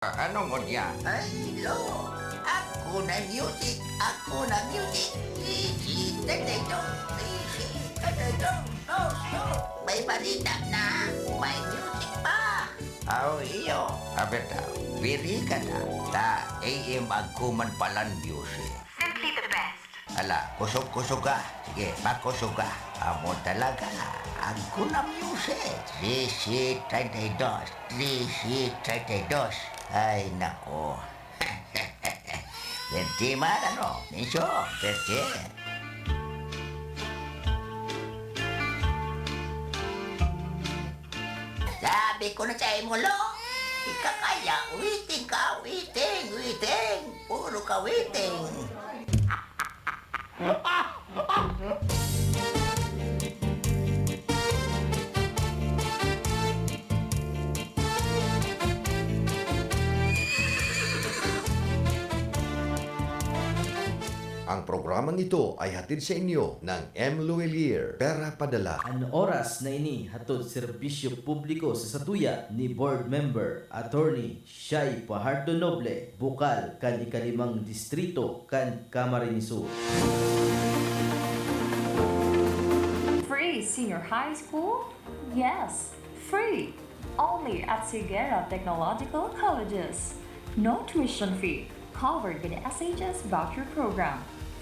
Ano mo niya? Ay, lo. Ako na music. Ako na music. Easy. Tato. Easy. Tato. No. May balita na. May music pa. Aw, iyo. Abeta, pili ka na. Ta, AM agkuman palan music. Simply the best. Ala, kusog-kusog ka. Sige, makusog ka. Amo talaga. Agko na music. 3332. 3332. Ay, nako. Pwede man, ano? Misyo, pwede. Sabi ko na sa'yo mo, lo. Ika kaya. Waiting ka. Waiting. Puro ka waiting. Ang programang ito ay hatid sa inyo ng M. Luelier, Pera Padala. Ang oras na ini hatod serbisyo publiko sa satuya ni Board Member Attorney Shai Pajardo Noble, bukal kan ikalimang distrito kan Camarines Sur. Free senior high school? Yes, free. Only at Sigera Technological Colleges. No tuition fee. Covered by the SHS voucher program.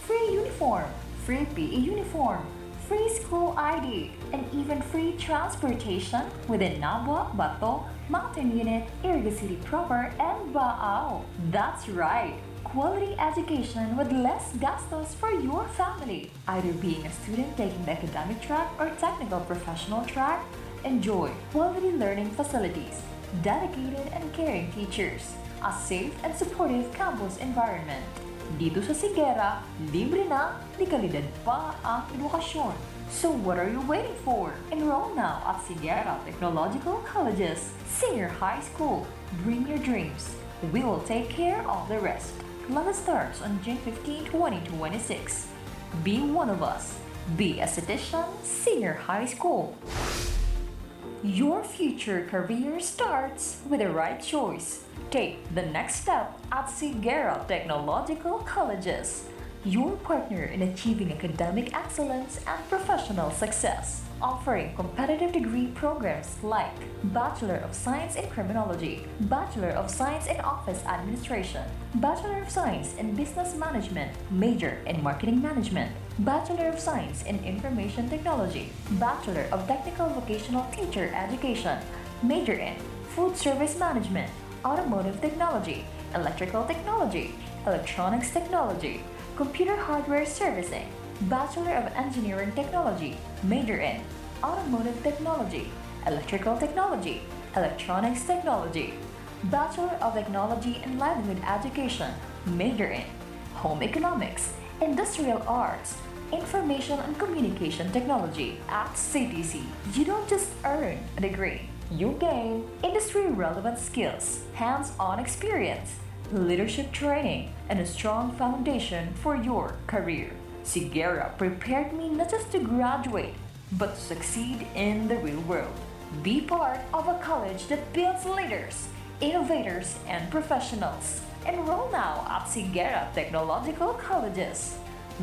Free uniform. Free PE uniform. Free school ID. And even free transportation within Nabwa, Bato, Mountain Unit, Iriga City proper, and Baao. That's right. Quality education with less gastos for your family. Either being a student taking the academic track or technical professional track, enjoy quality learning facilities, dedicated and caring teachers, a safe and supportive campus environment. Dito sa Sigera, libre na, di kalidad pa ang edukasyon. So what are you waiting for? Enroll now at Sigera Technological Colleges, Senior High School. Bring your dreams. We will take care of the rest. Class starts on June 15, 2026. Be one of us. Be a citizen, Senior High School. Your future career starts with the right choice. Take the next step at Sigera Technological Colleges, your partner in achieving academic excellence and professional success. Offering competitive degree programs like Bachelor of Science in Criminology, Bachelor of Science in Office Administration, Bachelor of Science in Business Management, Major in Marketing Management, Bachelor of Science in Information Technology, Bachelor of Technical Vocational Teacher Education, Major in Food Service Management, Automotive Technology, Electrical Technology, Electronics Technology, Computer Hardware Servicing, Bachelor of Engineering Technology, Major in Automotive Technology, Electrical Technology, Electronics Technology, Bachelor of Technology and Livelihood Education, Major in Home Economics, Industrial Arts, Information and Communication Technology at CTC. You don't just earn a degree, you gain industry-relevant skills, hands-on experience, leadership training, and a strong foundation for your career. Sigera prepared me not just to graduate, but to succeed in the real world. Be part of a college that builds leaders, innovators, and professionals. Enroll now at Sigera Technological Colleges.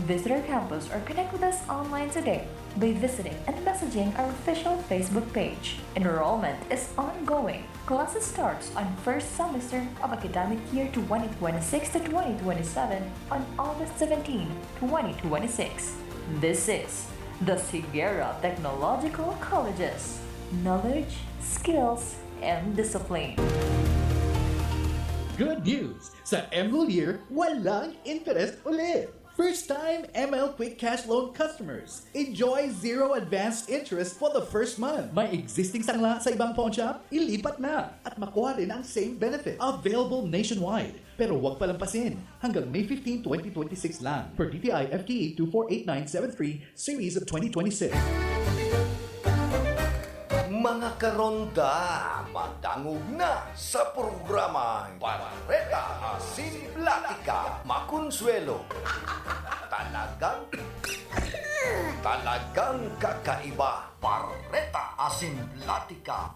Visit our campus or connect with us online today by visiting and messaging our official Facebook page. Enrollment is ongoing. Classes starts on first semester of academic year 2026 to 2027 on August 17, 2026. This is the Sigera Technological Colleges. Knowledge, skills, and discipline. Good news! Sa ML Year, walang interest ulit! First-time ML Quick Cash Loan customers, enjoy zero advanced interest for the first month. May existing sangla sa ibang pawn shop? Ilipat na at makuha rin ang same benefit. Available nationwide. Pero huwag palampasin. Hanggang May 15, 2026 lang. Per DTI FTE 248973 Series of 2026. Mga karonda, madangog na sa programang Pareta Asin Platica Makonsuelo. Talagang kakaiba. Pareta Asin Platica.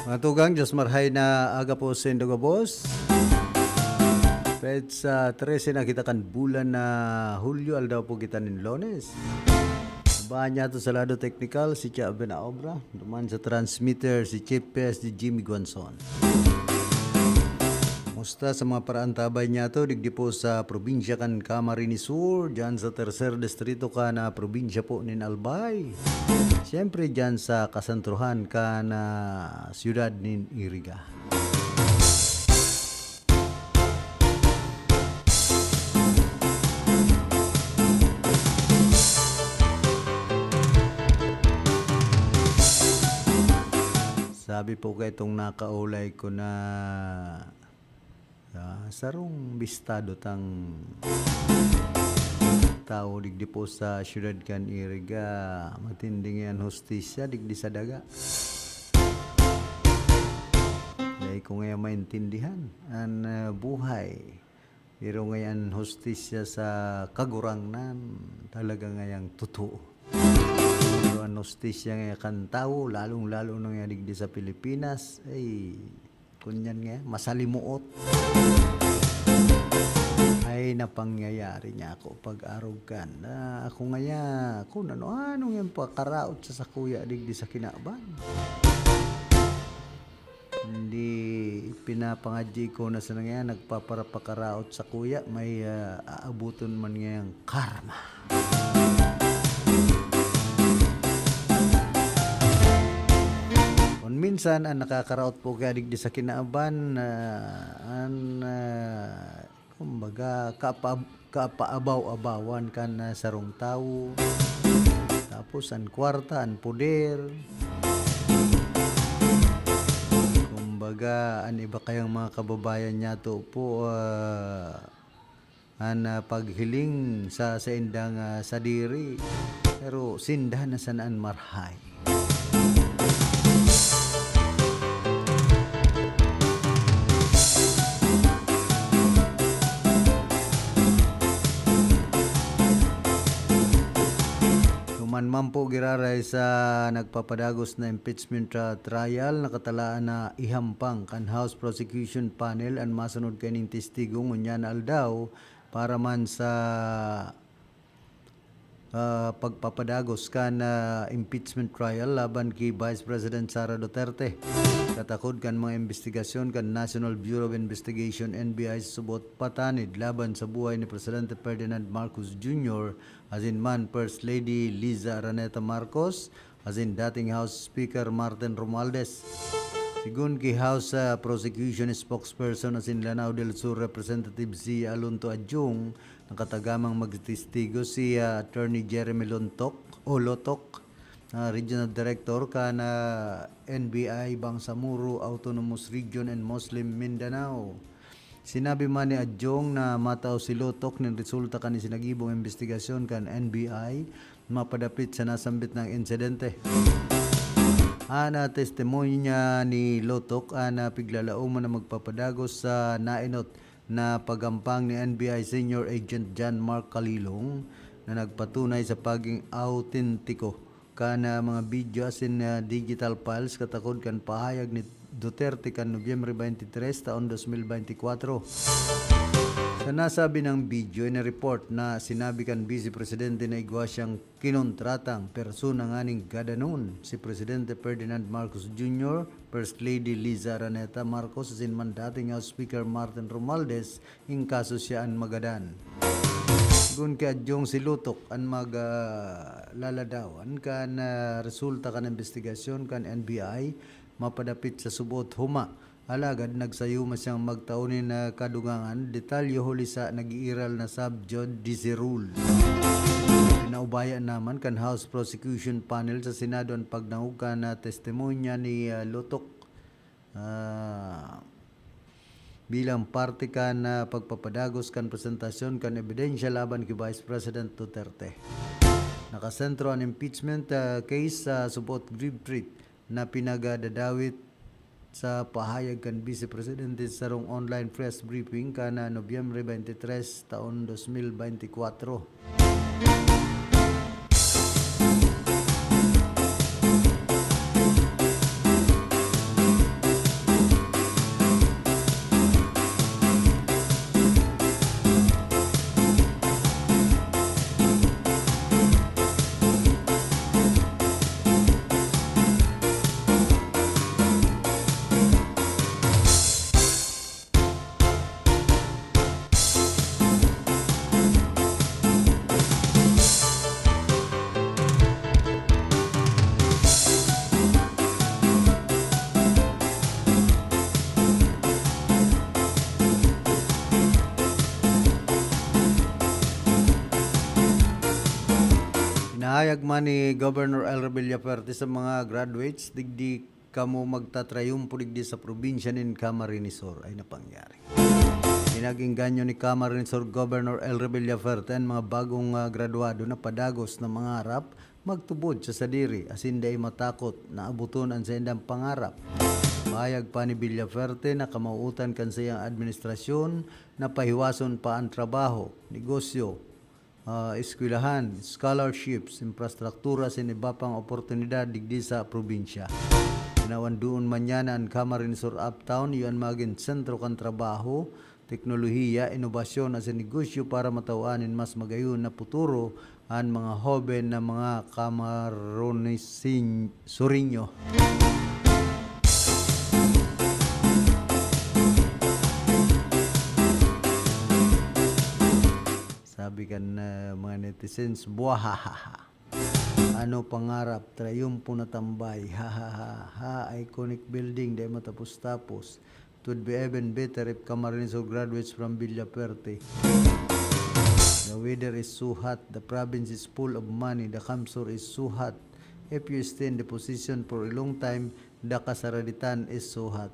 Mga tugang, Diyos marhay na aga po sa Indoga Boss. Pet sa 13 na kita kan bulan na Hulyo, aldaw po kita nin Lones. Bahan niya to sa lado technical, si Chia Benaobra. Duman sa transmitter, si Chief PS, Jimmy Guanzon. Musta sa mga paraan tabay niya to, digdi po sa probinsya kan Camarines Sur, dyan sa tercer distrito ka na probinsya po nin Albay. Siyempre dyan sa kasantruhan ka na siyudad nin Iriga. Sabi po kayo itong nakaulay ko na sarong bistado tang tao digdi po sa syudad kan Iriga, matinding yan hostisya digdi sa daga. Dahil ko ngayon maintindihan ang buhay, pero ngayon hostisya sa kagurangnan talaga ngayang totoo. Pero ang hostisya ngayon kan tao, lalong-lalo na ngayon digdi sa Pilipinas, ay kunyan nga, masalimuot. Ay napangyayari niya ako pag-arugan. Ako ngaya, kung ano yung pakaraot sa sakuya digdi sa kinaban. Hindi pinapangadji ko na sa nga nagpaparapakaraot sa kuya, may aabuton man ngayang karma. Minsan ang nakakaraot po kaya digdi sa kinaaban kumbaga kapaabaw-abawan kan sarong tao, tapos ang kwarta, ang poder, kumbaga ang iba kayang mga kababayan niya to po ang paghiling sa indang sadiri, pero sindahan na sanaan marhay. Man po giraray sa nagpapadagos na impeachment trial, nakatalaan na ihampang kan House Prosecution Panel ang masunod kaning testigo ngunyan aldaw para man sa pagpapadagos kan impeachment trial laban kay Vice President Sara Duterte. Katakod kan mga investigasyon kan National Bureau of Investigation NBI subot patanid laban sa buhay ni Presidente Ferdinand Marcos Jr. as in man First Lady Liza Araneta Marcos, as in dating House Speaker Martin Romualdez. Sigun kay House Prosecution Spokesperson as in Lanao del Sur Representative si Alonto Adjong, nakatagamang magtestigo si Attorney Jeremy Lotok, Regional Director ka na NBI Bangsamoro Autonomous Region and Muslim Mindanao. Sinabi man ni Adjong na mataw si Lotok ng resulta kan sinagibong investigasyon kan NBI mapadapit sa nasambit ng insidente. Ana testimonya ni Lotok ana piglalauman na magpapadagos sa nainot na pagampang ni NBI Senior Agent John Mark Kalilong na nagpatunay sa paging autentiko kana mga video as in digital files katakod kan pahayag ni Duterte kan Nobyembre 23 taon 2024. Sa nasabi ng video na report na sinabi kan Vice Presidente na igwa siyang kinontratang persona nganing gadanon si Presidente Ferdinand Marcos Jr., First Lady Liza Araneta Marcos as in man dating House Speaker Martin Romualdez in kaso siya ang magadan. Gun kay Adjong si Lutok ang maglaladawan kan resulta kan investigasyon kan NBI mapadapit sa subot huma. Alagad nagsayuma siyang magtaunin na kadugangan, detalyo huli sa nag-iiral na subjudice rule. Pinaubaya naman kan House Prosecution Panel sa Senado ang pagnahugka na testimonya ni Lutok bilang parte kan pagpapadagos kan presentasyon kan ebidensya laban kay Vice President Duterte. Nakasentro ang impeachment case sa subot grave threat na pinagadadawit sa pahayag kan Vice Presidente sa sarong online press briefing kana Nobyembre 23 taon 2024. Nahayag man ni Governor El Villaferte sa mga graduates, digdi kamo magtatrayumpo digdi sa probinsya nin Camarines Sur ay napangyari. Inaging ganyo ni Camarines Sur Governor El Villaferte ang mga bagong graduado na padagos na mga harap magtubod sa sadiri asin day matakot na abuton ang sa indang pangarap. Mahayag pa ni Villaferte na kamauutan kan sa iyang administrasyon na pahiwason pa ang trabaho, negosyo, eskwelahan, scholarships, infrastruktura sa iba pang oportunidad digdi sa probinsya. Ginawan doon man yan ang Camarines Sur Uptown, yun maging sentro kan trabaho, teknolohiya, inovasyon at negosyo para matawanin mas magayon na futuro ang mga hoben na mga Camarines Surinyo. Sabi kan mga netizens, buwahahaha. Ano pangarap, trayumpo na tambay, ha, iconic building, di matapos-tapos. It would be even better if Camarines Sur graduates from Villaferte. The weather is so hot, the province is full of money, the Kamsur is so hot. If you stay in the position for a long time, the Kasaraditan is so hot.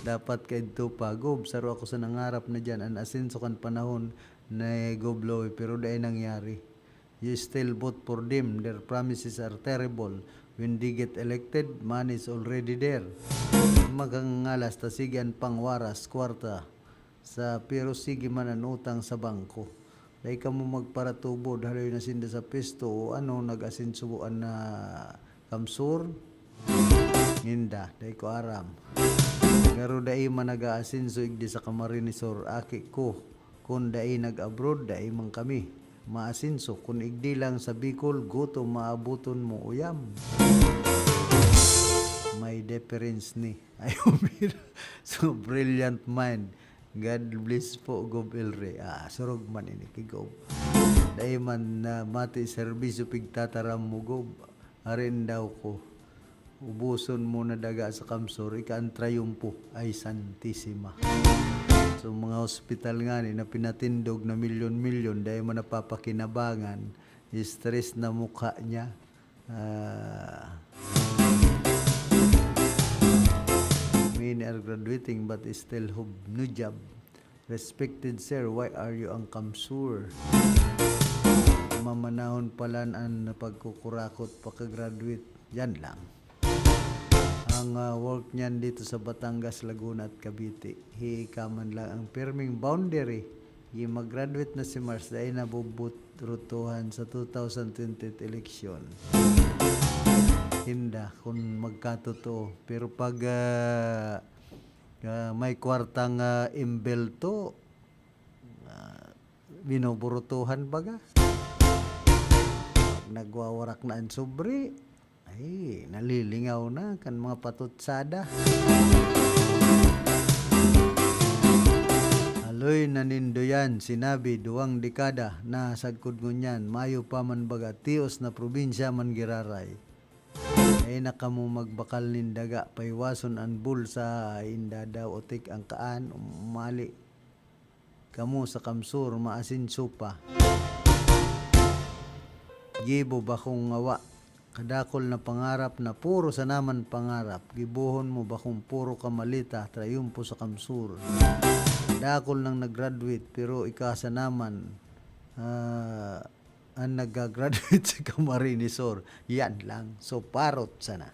Dapat kayo ito pa, Gob, saro ako sa nangarap na dyan, ang asenso kan panahon na Gobloy, pero dahil nangyari. You still vote for them, their promises are terrible. When they get elected, money is already there. Magangalas ta sige ang pangwaras, kwarta, sa pero sige man ang utang sa bangko. Dahil ka mo magparatubo, dahil na sinda sa pesto, o ano, nag-asinsubuan na Kamsur, hinda, dahil ko aram. Pero dahil man nag-aasinso igdi sa Camarines Sur, aki ko, kung dahil nag-abroad, dahil man kami. Maasinso, kung igdi lang sa Bicol, guto maabuton mo uyam. May difference ni. Ayun, so brilliant mind. God bless po, Gob Elre. Surog man ini kay Gob. Dahil man na mati serbisyo pigtataram mo, Gob. Arin daw ko. Ubuson mo na daga sa Kamsur, ikaan trayumpo ay Santissima. So mga hospital nga ni na pinatindog na milyon-milyon dahil mo napapakinabangan, stress na mukha niya. Many are graduating but still have no job. Respected sir, why are you ang Kamsur? Mamanahon pala ang pagkukurakot pagka-graduate. Yan lang. Ang work niyan dito sa Batangas, Laguna at Cavite. Hikaman lang ang firming boundary. Mag-graduate na si Mars dahil nabubutrutuhan sa 2020 election. Hinda kung magkatotoo. Pero pag may kwartang imbelto, binuburutuhan baga. Pag nagwawarak na ang sobre, ay, nalilingaw na kan mga patutsada. Aloy nanindo yan, sinabi 2 dekada na sagkod ngunyan, mayo pa man baga, tios na probinsya man giraray. Ay nakamu magbakal nindaga, paiwason ang bulsa, indada otik ang kaan, umali. Kamu sa Kamsur, maasin supa. Gibo ba kong ngawa? Kadakol na pangarap na puro sa naman pangarap. Gibuhon mo ba kung puro kamalita, trayumpo sa Kamsur. Kadakol nang nag-graduate pero ikasa naman ang nag-graduate sa Camarines Sur. Yan lang. So parot sana.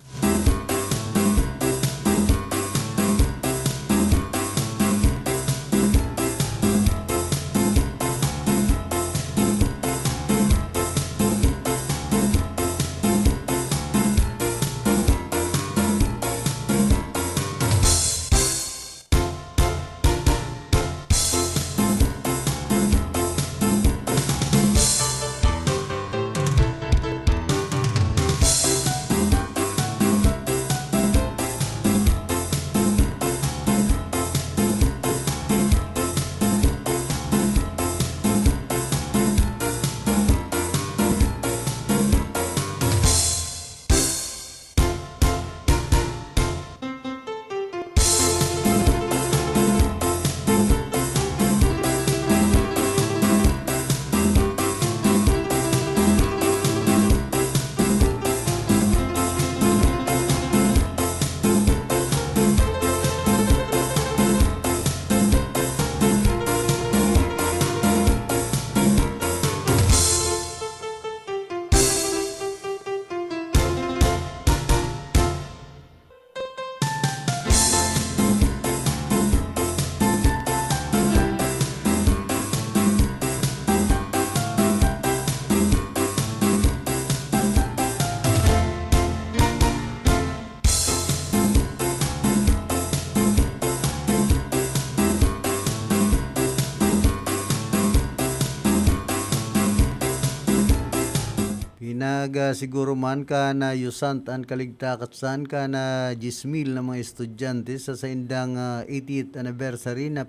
Siguro man ka na yusant an kaligtakasan ka na 10,000 na mga estudyante sa indang 80th anniversary na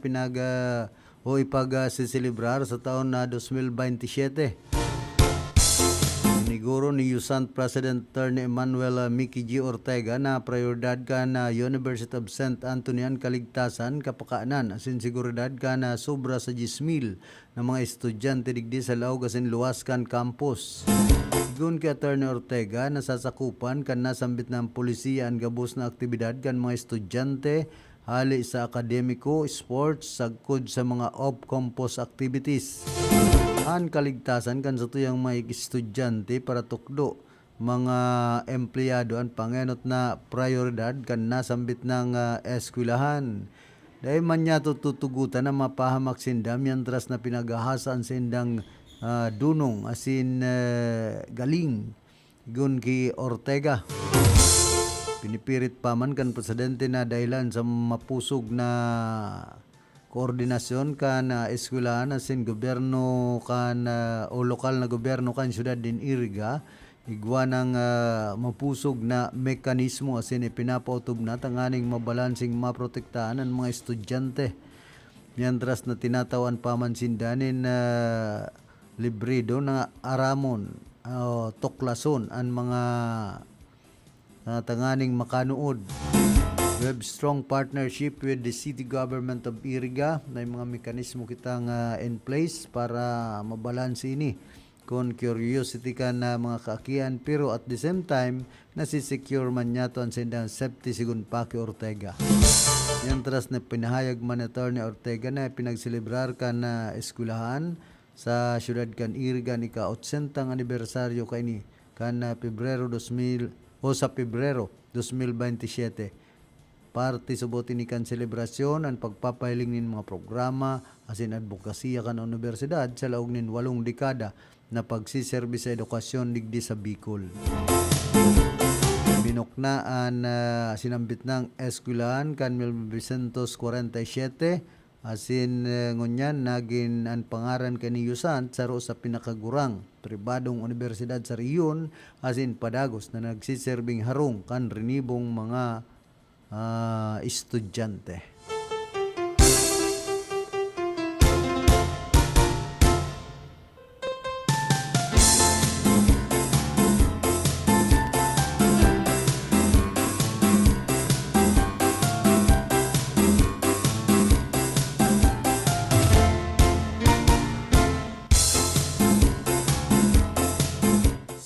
siselebrar sa taon na 2027. Siniguro ni Yusant President Attorney Emmanuel Mickey G. Ortega na prioridad ka na University of St. Anthony ang kaligtasan kapakaanan asin seguridad ka na sobra sa 10,000 na mga estudyante digdi sa Laog asin luwas kan campus. Sigun kay Attorney Ortega nasasakupan kan nasambit ng polisiya ang gabos na aktibidad kan mga estudyante hali sa akademiko, sports, sagkod sa mga off-campus activities. Ang kaligtasan kan sa tuyang may estudyante para tukdo mga empleyado ang pangenot na prioridad kan nasambit ng eskwelahan. Dahil man niya tutugutan na mapahamak sindam yantras na pinagahasan sindang dunong asin galing gun ki Ortega. Pinipirit pa man kan presidente na dahilan sa mapusog na koordinasyon kan eskwelahan asin gobyerno kan o lokal na gobyerno kan syudad din Iriga igwa ng mapusog na mekanismo asin ipinapautob na tanganing mabalansing maprotektahan ang mga estudyante. Mientras na tinatawan pa man sindanin libredo na aramon tuklason ang mga tanganing makanuod. We have strong partnership with the city government of Iriga. May mga mekanismo kitang in place para mabalanse ini. Kung curiosity ka na mga kaakian pero at the same time nasisecure man niya to ang sindang safety sigun pa kay Ortega. Yan tras na pinahayag man ni Attorney Ortega na pinagselebrar ka na eskwelahan sa syudad kan Iriga ni ka-80 anibersaryo kay ni kan Pebrero 2000 o sa Pebrero 2027. Parte subuti ni kan selebrasyon ang pagpapahiling nin mga programa asin advokasya kan universidad sa laog nin 8 dekada na pagsiserbi sa edukasyon digdi sa Bicol. Binuknaan sinambit ng eskwelahan kan 1947 asin ngunyan nagin ang pangaran kani Yusant sa sa pinakagurang pribadong universidad sa riyon asin padagos na nagsiserbing harong kan rinibong mga estudyante.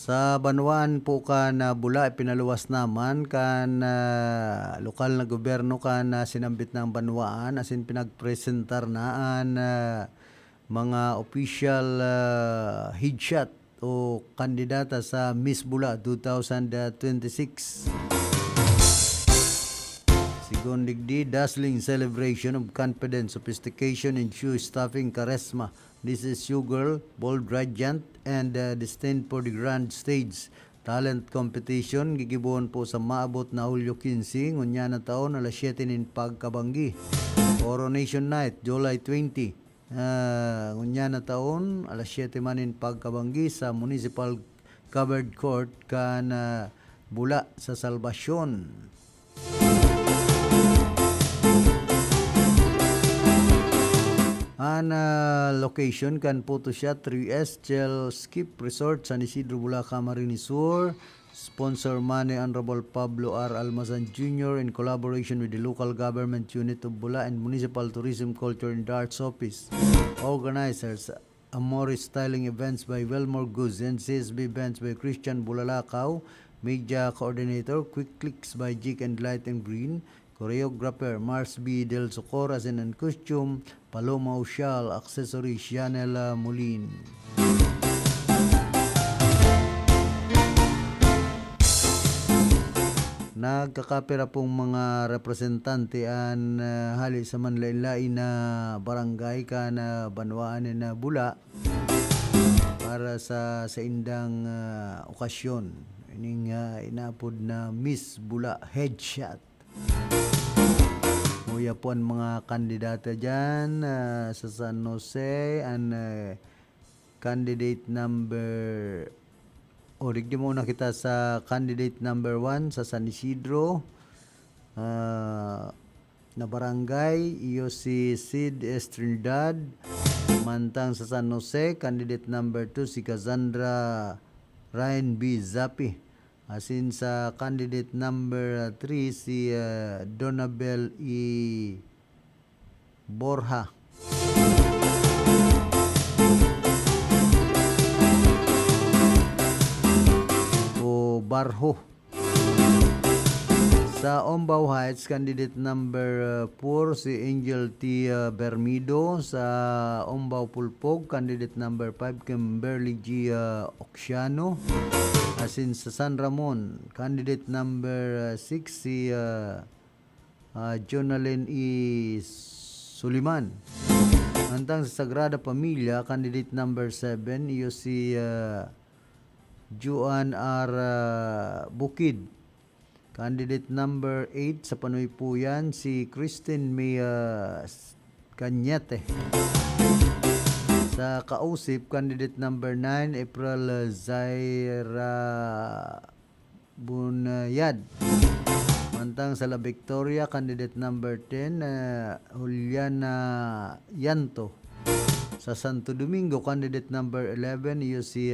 Sa Banwaan po ka na bula pinaluwas naman kan lokal na gobyerno ka na sinambit ng Banwaan asin pinagpresentar naan mga official headshot o kandidata sa Miss Bula 2026. Sigon digdi dazzling celebration of confidence, sophistication and shoe stuffing charisma. This is you girl, bold, radiant, and destined for the grand stage. Talent competition, gigibuon po sa maabot na Hulyo 15, ngunya na taon, alas 7 nin pagkabanggi. Coronation Night, July 20, ngunya na taon, alas 7 manin pagkabanggi sa Municipal Covered Court kan Bula sa Salvacion. Ang location kan po to siya 3S Chel Skip Resort San Isidro Bula, Camarines Sur. Sponsor man ni Honorable Pablo R. Almazan Jr. in collaboration with the local government unit of Bula and Municipal Tourism Culture and Arts Office. Organizers Amore Styling Events by Wilmore Goods and CSB Events by Christian Bulalakaw. Media Coordinator Quick Clicks by Jig and Light and Green. Choreographer Mars B. Del Socorro and costume Paloma Ushal, accessory Chanel Mulin. Nagkakapira pong mga representante an hali sa manlain-lain na barangay ka na Banwaan na Bula para sa indang okasyon. Ining inapod na Miss Bula Headshot. Muya po ang mga kandidata dyan sa San Jose and candidate number O, digdi muna kita sa candidate number 1 sa San Isidro. Na barangay, iyo si Sid Estrindad. Mantang sa San Jose, candidate number 2 si Cassandra Ryan B. Zapi. Asin sa candidate number 3 si Donabel E. Borja. O Barho. Sa Ombao Heights, candidate number 4 si Angel T. Bermido. Sa Ombao Pulpog, candidate number 5 Kimberly G. Oxiano. Asin sa San Ramon, candidate number 6 si Jonalyn E. Suliman. Antang sa Sagrada Pamilya, candidate number 7 iyo si Juan R. Bukid. Candidate number 8 sa Panuypuyan si Christine May Cañete. Sa Kausip, candidate number 9 April Zaira Bunayad. Mantang sa La Victoria, candidate number 10 Juliana Yanto. Sa Santo Domingo, candidate number 11 iyo si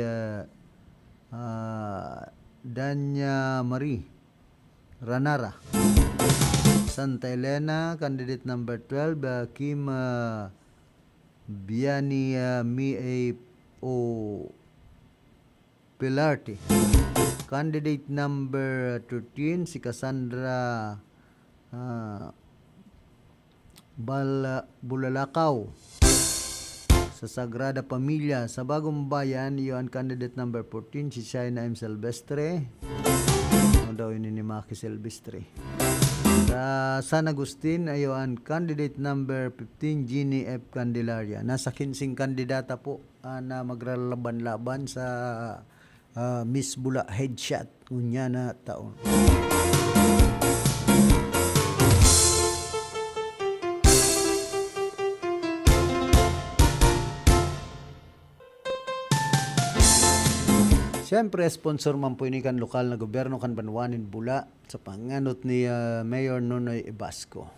Danya Marie Ranara. Santa Elena, candidate number 12 Kim Biani Mia O Pilarte. Candidate number 13 si Cassandra Bulalakaw. Sa Sagrada Pamilya, sa Bagong Bayan, yung candidate number 14 si Shaina M. Silvestre. Ano daw yun ni Maki Silvestre. Sa San Agustin, ayon candidate number 15 Jeannie F. Candelaria. Nasa 15 kandidata po na maglalaban-laban sa Miss Bula Headshot unya na taon. Siyempre, sponsor man po ini kan lokal na gobyerno kan Banwanin Bula sa panganot ni Mayor Nonoy Ebasco.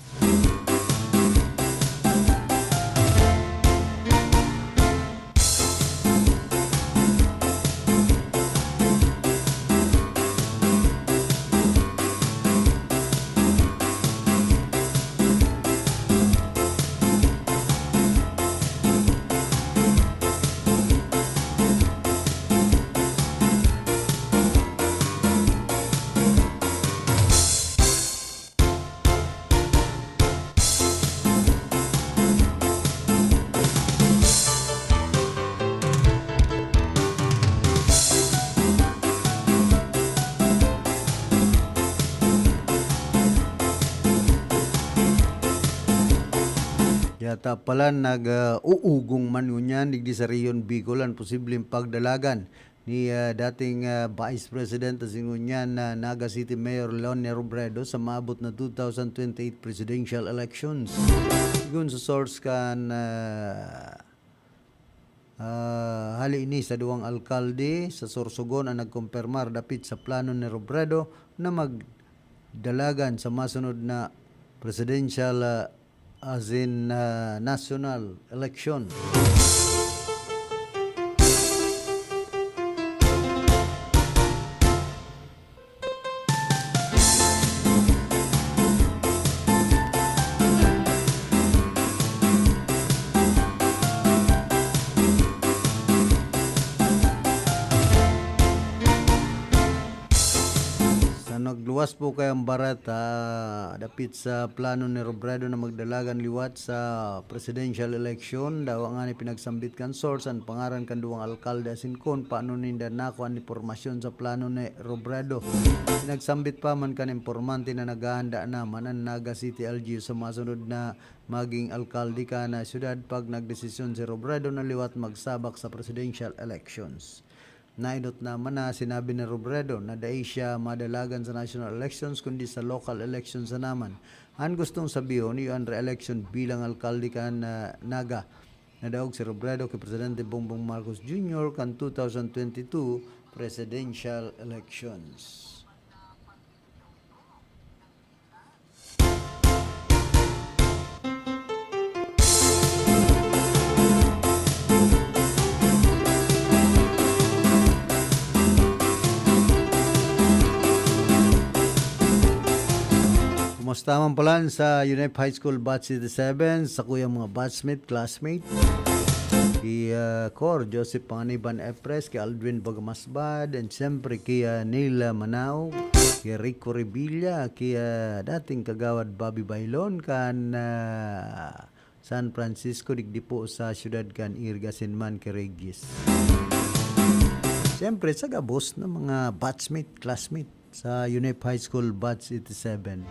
Yata pala nag-uugong man yun digdi sa Rion Bicolan, posibleng pagdalagan ni dating Vice President at singunyan na Naga City Mayor Leonie Robredo sa maabot na 2028 presidential elections. Sigun sa source kan hali ini sa duwang alkalde sa Sorsogon ang nagkumpirmar dapit sa plano ni Robredo na magdalagan sa masunod na presidential as in national election. Nagluwas po kayang barat dapit sa plano ni Robredo na magdalagan liwat sa presidential election. Daw nga ni pinagsambit kan source ang pangaran kan duwang alkalde asin kon paano ninda nako ang impormasyon sa plano ni Robredo. Pinagsambit pa man kan informante na naghahanda na manan Naga City LGU sa masunod na maging alkalde ka na syudad pag nagdesisyon si Robredo na liwat magsabak sa presidential elections. Nainot naman na sinabi ni Robredo na dahil siya madalagan sa national elections kundi sa local elections na naman. Ang gustong sabihin yung re-election bilang alkalde kan Naga. Nadaog si Robredo kay Presidente Bongbong Marcos Jr. kan 2022 presidential elections. Kumusta man pala sa UNEP High School Batch 87, sa kuyang mga batchmate, classmate, kay Cor, Joseph Panganiban Epres, kay Aldwin Bagamasbad, and siyempre kay Neila Manao, kay Rico Revilla, kay dating kagawad Bobby Bailon, kan San Francisco, digdi po sa syudad kan Irgasinman, kay Regis. Siyempre, sa gabos ng mga batchmate, classmate, sa UNEP High School Batch 87.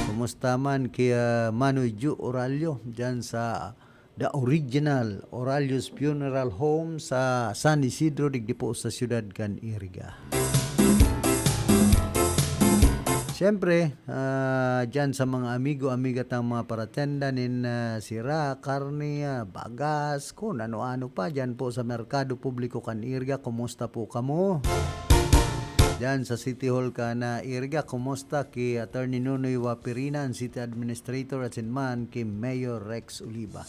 Kumusta man kay Manoy Ju Oralio dyan sa the original Oralio's Funeral Home sa San Isidro, digdi po sa syudad kan Iriga. Siyempre, dyan sa mga amigo-amiga tang mga paratenda nin sira, karne, bagas, kung ano-ano pa dyan po sa Merkado Publiko kan Iriga. Kumusta po kamo? Diyan sa City Hall ka na Iriga, kumusta kay Attorney Nunoy Wapirina, ang City Administrator at sinman kay Mayor Rex Oliva.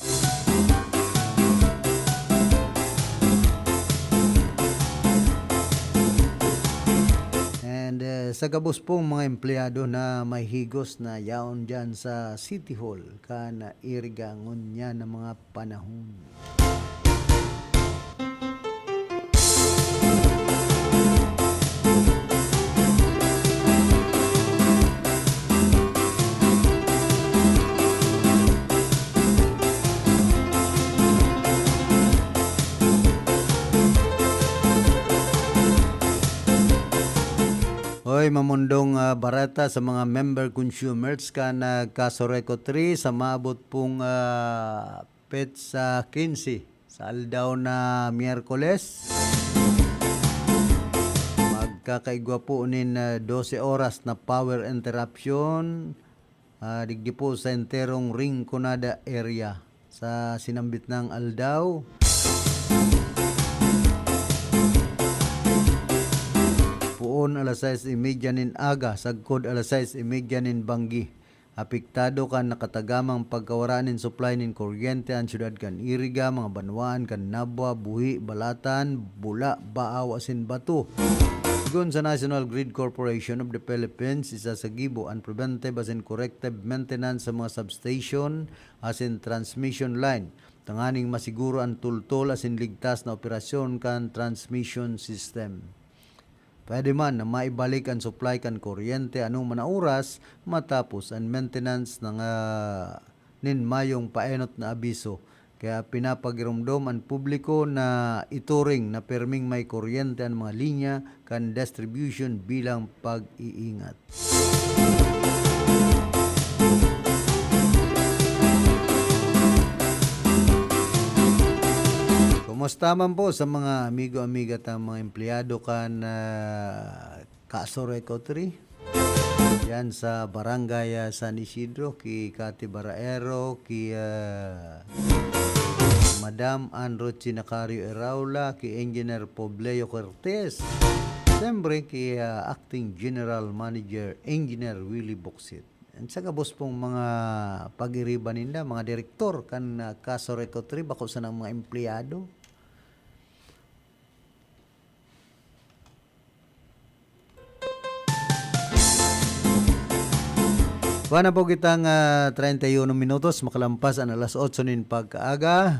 And sa gabos pong mga empleyado na may higos na yaon dyan sa City Hall ka na Iriga ngunya ng mga panahon. Hoy, mamundong barata sa mga member consumers ka na Kasoreco 3 sa maabot pong sa 15 sa aldaw na Miyerkules. Magkakaigwa po nin 12 oras na power interruption digdi po sa enterong Rinconada area sa sinambit ng aldaw. Puon alas 6:30 nin aga, sagkod alas 6:30 nin banggi. Apektado kan nakatagamang pagkawaranin supply nin kuryente ang syudad kan Iriga, mga banwaan kan Nabwa, Buhi, Balatan, Bula, Baaw, asin Bato. Sigon sa National Grid Corporation of the Philippines, isa sa gibo ang preventive as in corrective maintenance sa mga substation as in transmission line. Tanganing masiguro ang tultol as in ligtas na operasyon kan transmission system. Pwede man na maibalik ang supply kan kuryente anong man oras matapos ang maintenance ng mayong paenot na abiso. Kaya pinapagirumdom ang publiko na ituring na perming may kuryente ang mga linya kan distribution bilang pag-iingat. Kumusta man po sa mga amigo-amiga at mga empleyado kan Kasoreco 3? Yan sa Barangay San Isidro, ki Kati Baraero, ki Madam Anro Chinacario Eraula, ki Engineer Pobleo Cortez. Siyempre, ki Acting General Manager Engineer Willie Boxit. At sa kabos pong mga pag-iriban nila, mga direktor kan Kasoreco 3, bako sa ng mga empleyado. Wana po kitang 31 minutos, makalampas ang alas 8 nin pagkaaga.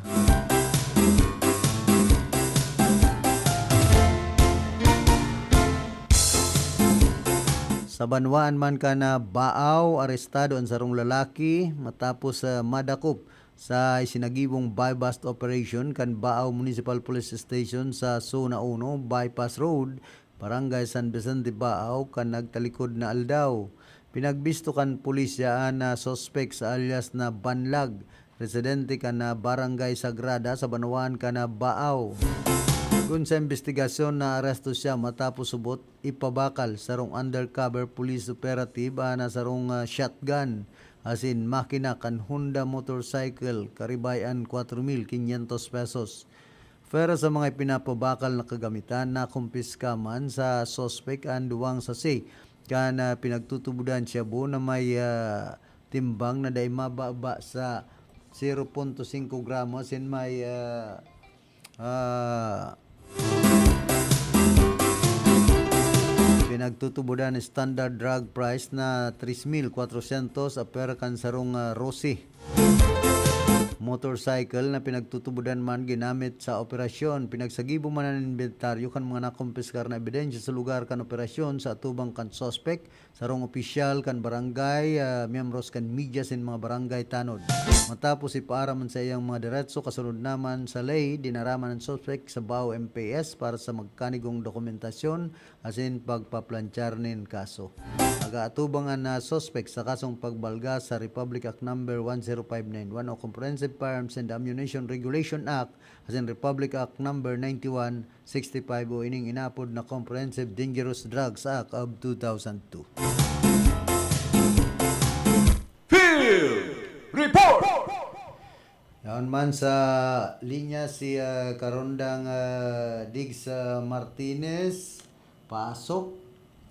Sa banwaan man ka na Baaw, arestado ang sarong lalaki matapos madakop sa isinagibong bypass operation kan Baaw Municipal Police Station sa Zona 1, Bypass Road, Barangay San Vicente, Baaw, kan nagtalikod na aldaw. Pinagbisto kan pulisya na suspect sa alias na Banlag, residente ka na Barangay Sagrada sa Banwaan ka na Baaw. Kung sa investigasyon na aresto siya matapos subot ipabakal sarong undercover police operative na sarong shotgun asin makina kan Honda motorcycle karibayan 4,500 pesos. Pero sa mga pinapabakal na kagamitan na kumpiska man sa suspect ang duwang sasi kan pinagtutubudan siya bu na may timbang na day mababa sa 0.5 gramos and may pinagtutubudan standard drug price na 3,400 a per kan sarong Rossi motorcycle na pinagtutubudan man ginamit sa operasyon. Pinagsagibong man ang inventaryo kan mga nakumpiskar na ebidensya sa lugar kan operasyon sa atubang kan suspect, sarong opisyal kan barangay, miyembros kan media sin mga barangay tanod. Matapos ipaaraman sa iyang mga diretso, kasunod naman sa lay, dinaraman ang suspect sa BAO MPS para sa magkanigong dokumentasyon asin pagpaplanchar nin kaso. Aga-atubangan na suspect sa kasong pagbalga sa Republic Act No. 10591 o Comprehensive Firearms and Ammunition Regulation Act asin Republic Act No. 9165 o ining inapod na Comprehensive Dangerous Drugs Act of 2002. Yaon man sa linya si Karondang Diggs Martinez. Pasok.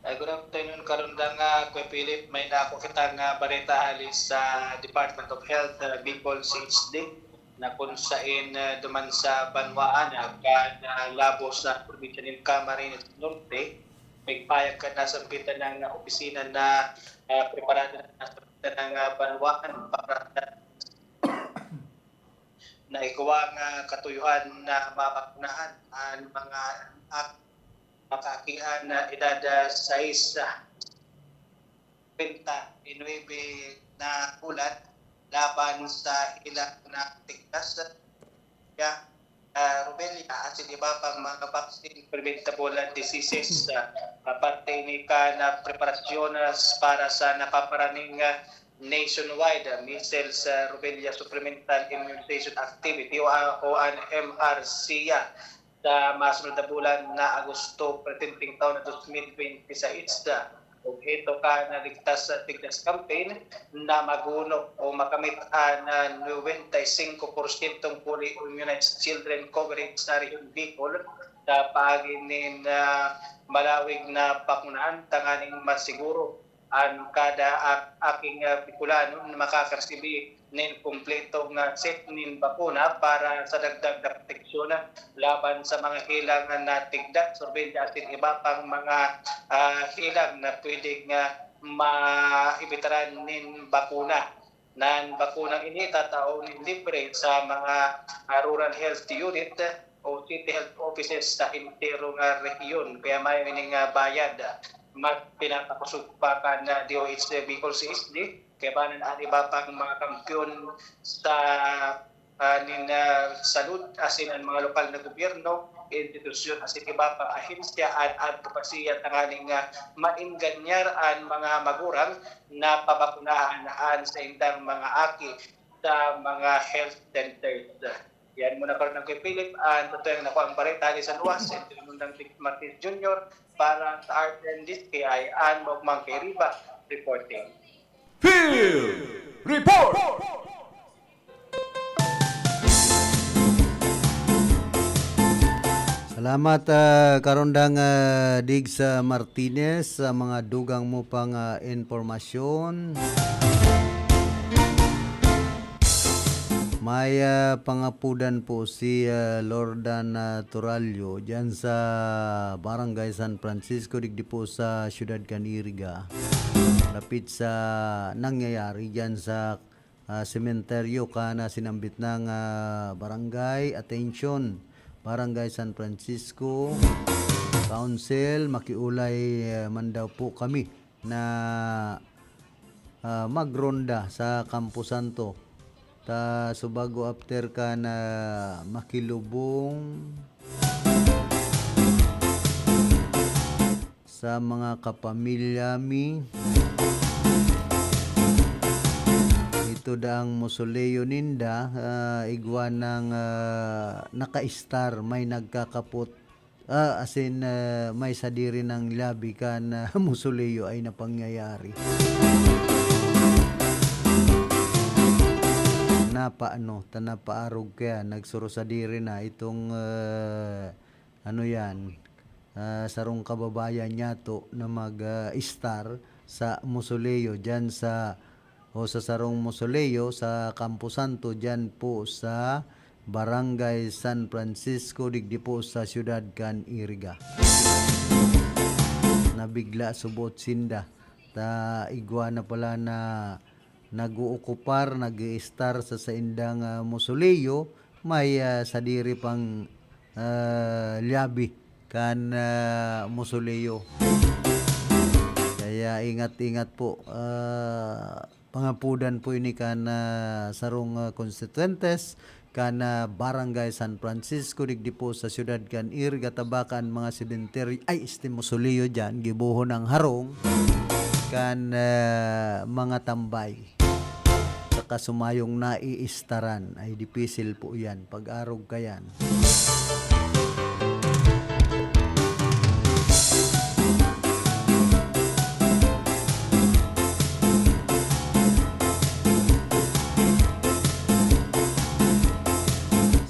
Good afternoon, Karundang Kuya Philip. May nako kitang balita halis sa Department of Health, Bicol CHD, na kung saan duman sa Banwaan, kan labo sa probinsya ng Camarines Norte, may payag ka na sa pitan ng opisina na preparado na sa pitan ng Banwaan para na ikuwang katuyuhan na mabakunahan ang mga makakihan na edad 6 na ulat laban sa ilang na tigtas rubella at iba pang mga vaccine preventable diseases parte ni na preparasyon para sa napaparaning nationwide measles rubella supplemental immunization activity o ang MRCA sa masunod na bulan na Agosto pretenting taon na 2026 o ito ka na ligtas sa tigdas campaign na maguno o makamit na 95% fully immunized children coverage sa Region Bicol sa paaginin na malawig na pakunaan tanganing masiguro ang kada aking Bicolano na makakaresibi ng kumpleto nga set ng bakuna para sa dagdag na proteksyon laban sa mga hilang na tigda, sorbenta at iba pang mga hilang na pwedeng maibitaran ng bakuna. Ng bakunang ini tataon libre sa mga rural health unit o city health offices sa interong rehiyon. Kaya may bayad mas pinapakusog pa ka na DOH Bicol CSD kaya ba ang iba pang mga kampiyon sa salud asin ang mga lokal na gobyerno, institusyon asin iba pang ahensya at advocacy at tangaling mainganyar ang mga magurang na pabakunahan sa indang mga aki sa mga health centers. Yan muna pa rin ng kay Philip. Ito yung nakuha ang barita ni San Juan, Sentinundang Diggs Martinez Jr. para sa RTNDIS kay Ann Mogmang kay Riva reporting. Field Report! Salamat Karondang Diggs Martinez sa mga dugang mo pang informasyon. May pangapudan po si Lordan Turalio dyan sa Barangay San Francisco, digdi po sa Siyudad Caniriga. Lapit sa nangyayari dyan sa sementeryo na sinambit ng barangay. Attention, Barangay San Francisco Council, makiulay man daw po kami na magronda sa Campo Santo. Ta subago after ka na makilubong sa mga kapamilya mi. Ito daang musoleo ninda igwan ng naka-star may nagkakapot asin may sadiri ng labi ka na musoleo ay napangyayari. tanapaarog kaya nagsuro sa diri na itong sarong kababayan niya to na mag-star sa Musoleo dyan sa sarong Musoleo sa Campo Santo dyan po sa Barangay San Francisco digdi po sa siyudad kan Iriga. Nabigla subot sinda ta igwa na pala na nag-uukupar, nag-star sa indang Musoleo, may sadiri pang liabi kan Musoleo. Kaya ingat-ingat po. Pangapudan po ini kan sarong constituentes kan Barangay San Francisco digdi po sa siyudad kan Iriga tabakan mga sementeryo Musoleo dyan gibuhon ng harong kan mga tambay saka sumayong naiistaran ay dipisil po yan pag-arog kayan.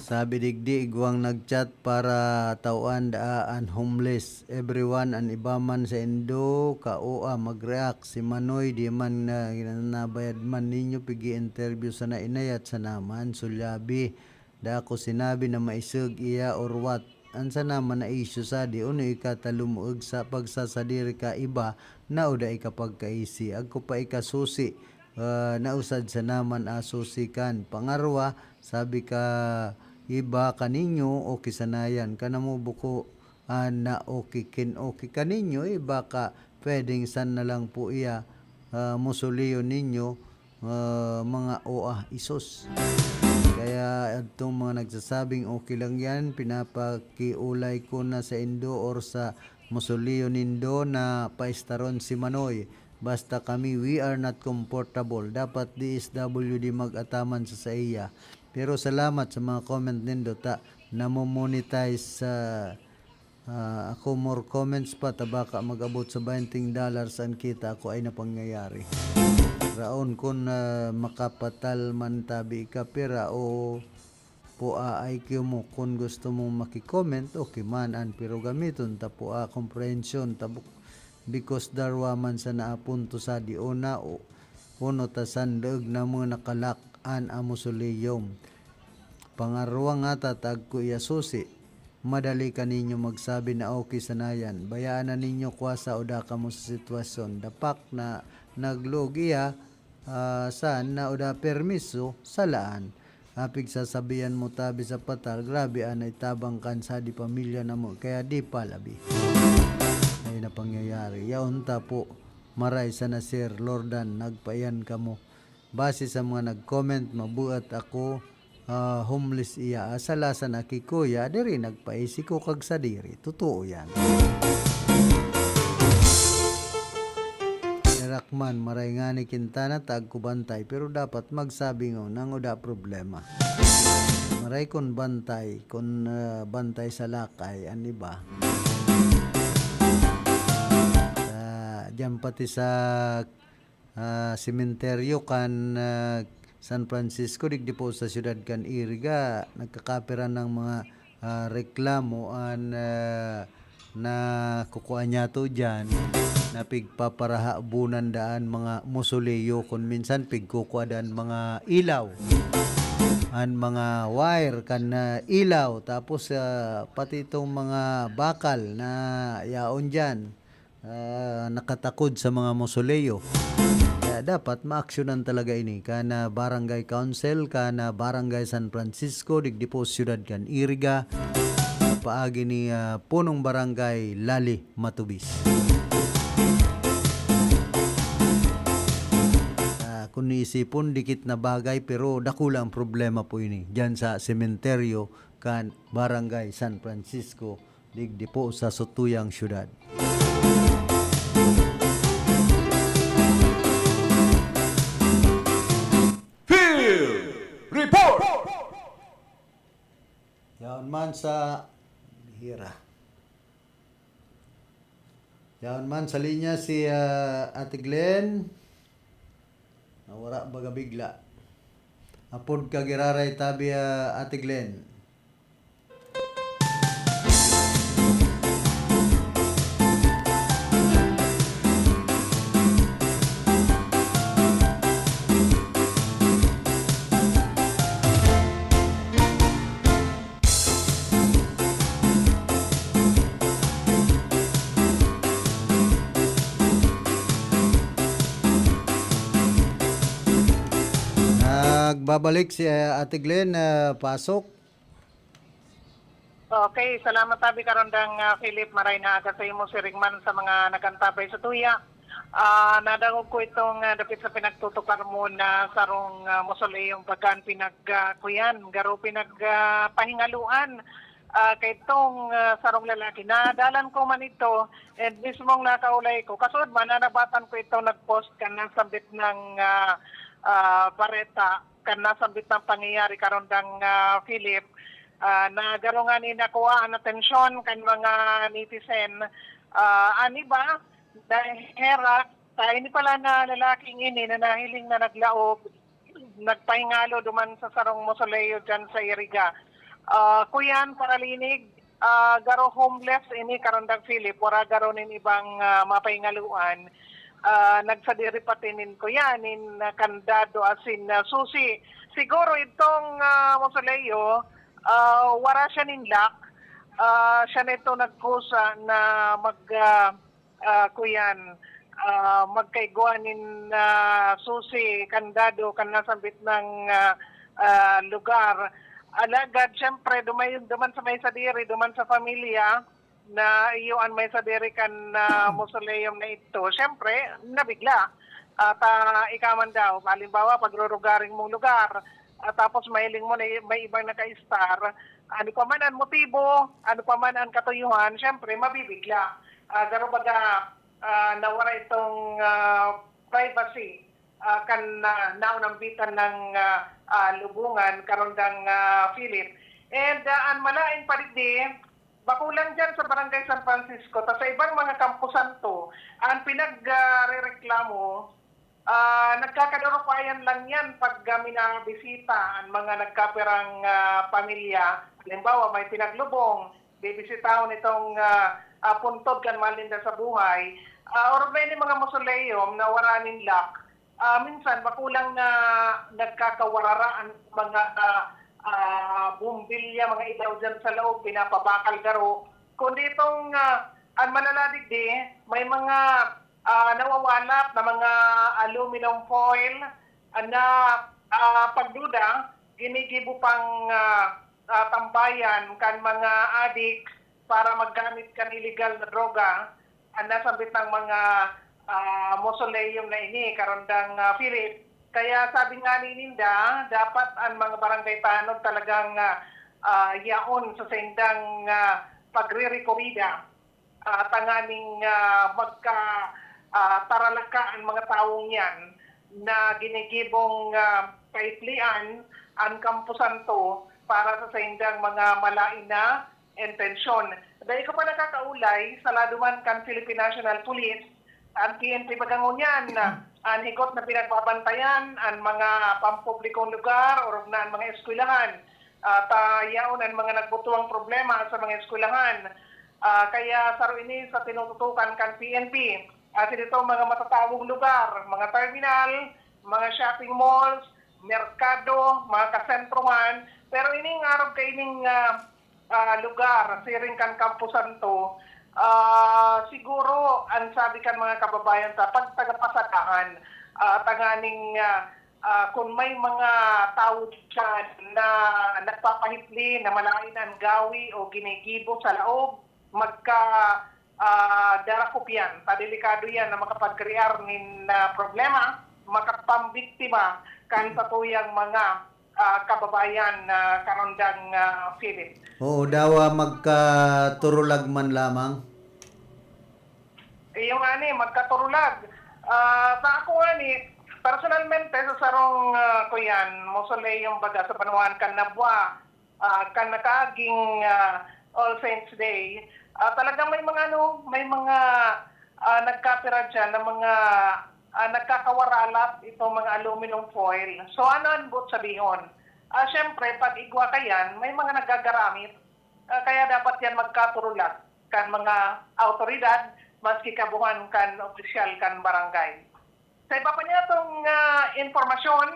Sabi digdi igwang nagchat para tauan daan homeless everyone an ibaman sa Indo kaoa mag-react si Manoy di man nabayad man ninyo pigi interview sa nainayat sa naman sulyabi da ako sinabi na maisug iya or what ansa naman na issue sa di uno ikatalumuog sa pagsasadiri ka iba na uda ikapagkaisi agko pa ikasusi nausad sa naman asusikan pangarwa sabi ka iba kaninyo o kisanayan kanamo buko na okay kaninyo iba ka pwedeng san na lang po iya Musoleo ninyo mga oa isos. Kaya itong mga nagsasabing okay lang yan pinapakiulay ko na sa Indo or sa Musoleo nindo na paistaron si Manoy. Basta kami we are not comfortable dapat DSWD mag-ataman sa iya. Pero salamat sa mga comment nindo ta namo-monetize ako more comments pa tabaka mag-abot sa $20 ang kita ako ay napangyayari. Raon kun makapatal man tabi ka pera o po IQ mo kung gusto mong maki-comment okay man pero gamiton ta po comprehension tabuk because darwa man sa naapunto sa diona o puno ta sandeg na mga nakalak-an a Musoleo. Pangarwa nga tatag ko iya susi. Madali ka ninyo magsabi na okay sanayan. Bayaan na ninyo kwasa o ka mo sa sitwasyon. Dapak na naglogiya saan na oda permiso salaan. Apig sasabihan mo tabi sa patal, grabe anay tabang kan sa di pamilya na mo. Kaya di palabi. Ay na pangyayari. Yaunta po maray sa na Sir Lordan nagpayan ka mo. Base sa mga nag-comment mabuhat ako homeless iya asala sa nakikuya diri nagpaisi ko kag sa diri totoo yan. Rakman maray nga ni Quintana tag ko bantay pero dapat magsabi ngo nang uda problema maray kon bantay bantay sa lakay ani ba diyan pati sa sementeryo kan San Francisco digdi po sa siyudad kan Iriga nagkakaperan ng mga reklamo na kukuha niya to dyan na pigpaparaha bunan daan mga Musoleo kung minsan pigkukuha daan mga ilaw an mga wire kan ilaw tapos pati itong mga bakal na yaon dyan nakatakod sa mga Musoleo. Dapat maaksyonan talaga ini kana Barangay Council kana Barangay San Francisco digdi po siyudad kan Iriga paagi ni punong barangay Lali Matubis. Kung niisipon dikit na bagay pero dakulang problema po ini diyan sa sementeryo kan Barangay San Francisco digdi po sa Sutuyang siyudad. Report! Yaon man sa bihira. Yaon man sa linya si Ate Glenn. Nawara baga bigla. Apod ka giraray tabi Ate Glenn. Nagbabalik si Ate Glenn, pasok. Okay, salamat tabi karondang Philip Maray na aga sa imo si Rigman sa mga nagantabay sa tuya. Nadangog ko itong dapit sa pinagtutukar mo na sarong mausoleum pagkaan pinagkuyan, garo pinagpahingaluan. Kay itong sarong lalaki na dalan ko man ito and mismong nakaulay ko. Kasud man nabatan ko ito nagpost kan nasambit ng bareta kan nasambit ng pangyayari karondang Philip. Na garo nga ni nakuha ang atensyon kan mga netizen. Ani ba? Dahil herak, ini pala na lalaking ini na nahiling na naglaob, nagpahingalo duman sa sarong mausoleo dyan sa Iriga. Kuyan, paralinig, garo homeless ini karondang Philip, wala garo nin ibang mapahingaluan. Nagsadiri patinin ko yan, in kandado asin susi. Siguro itong mausoleo, wala siya ninlak, siya nito nagkusa na magkaiguanin susi, kandado, kanasambit ng lugar. Alagad, syempre, duman sa may sadiri, duman sa pamilya, na iyoan may sadiri kan mausoleum na ito. Syempre, nabigla. At ikaman daw, halimbawa, pagrurugaring mong lugar, tapos mahiling mo na may ibang naka-star, ano pa man ang motibo, ano pa man ang katuyuhan, syempre, mabibigla. Garo baga nawara itong privacy kan naunambitan ng lubungan karondang Philip. And ang malaing palidi, bakulang dyan sa Barangay San Francisco, ta sa ibang mga kampusan to, ang pinagrereklamo, nagkakadurupayan lang yan pag minabisita ang mga nagkapirang pamilya. Halimbawa, may pinaglubong, bibisitahon itong puntod kan malinda sa buhay. Or may mga mausoleum na waranin lak. Minsan, bakulang na nagkakawarara ang mga bumbilya, mga ilaw dyan sa loob, pinapabakal garo. Kundi itong ang manaladig may mga nawawalap na mga aluminum foil na pagduda, ginigibo pang tambayan kan mga adik para maggamit kan illegal na droga ang nasambit ng mga mausoleum na ini karondang Philip. Kaya sabi nga ni Ninda, dapat ang mga barangay tanod talagang yaon sa sendang pagre-rekomenda tanganing taralaka ang mga taong yan na ginigibong kaitlian ang kampusan to para sa sendang mga malain na intensyon. Dahil ko pa nakakaulay sa laduman kan Philippine National Police, ang PNP Bagangunyan, ang hikot na pinagbabantayan ang mga pampublikong lugar o na ang mga eskwelahan. Yaon ang mga nagbutuang problema sa mga eskwelahan. Kaya saro ini sa tinututukan kan PNP. At ito mga matatawong lugar, mga terminal, mga shopping malls, merkado, mga kasentruhan. Pero ining araw kay ining lugar, siring kan kampusan to, siguro ang sabi kan mga kababayan sa pagtagapasakahan, tanganing kung may mga tao dyan na nagpapahitli na malain ang gawi o ginigibo sa laob, darakop yan, padelikado yan na makapagkrear nin problema, makapambiktima kan patuyang mga kababayan na karondang Philip. Oo, daw magkaturulag man lamang. Yung magkaturulag. Sa ako personalmente sa sarong ko yan, mausoleum baga sa panuan kan nabwa, kan nakaging All Saints Day, talagang may mga nagkapira dyan na mga nagkakawaralat itong mga aluminum foil. So ano ang but sabihin? Siyempre, pag igwa ka yan, may mga nagagaramit. Kaya dapat yan magkaturulat kan mga autoridad, maski kabuhan kan opisyal kan barangay. Sa iba pa niya itong informasyon,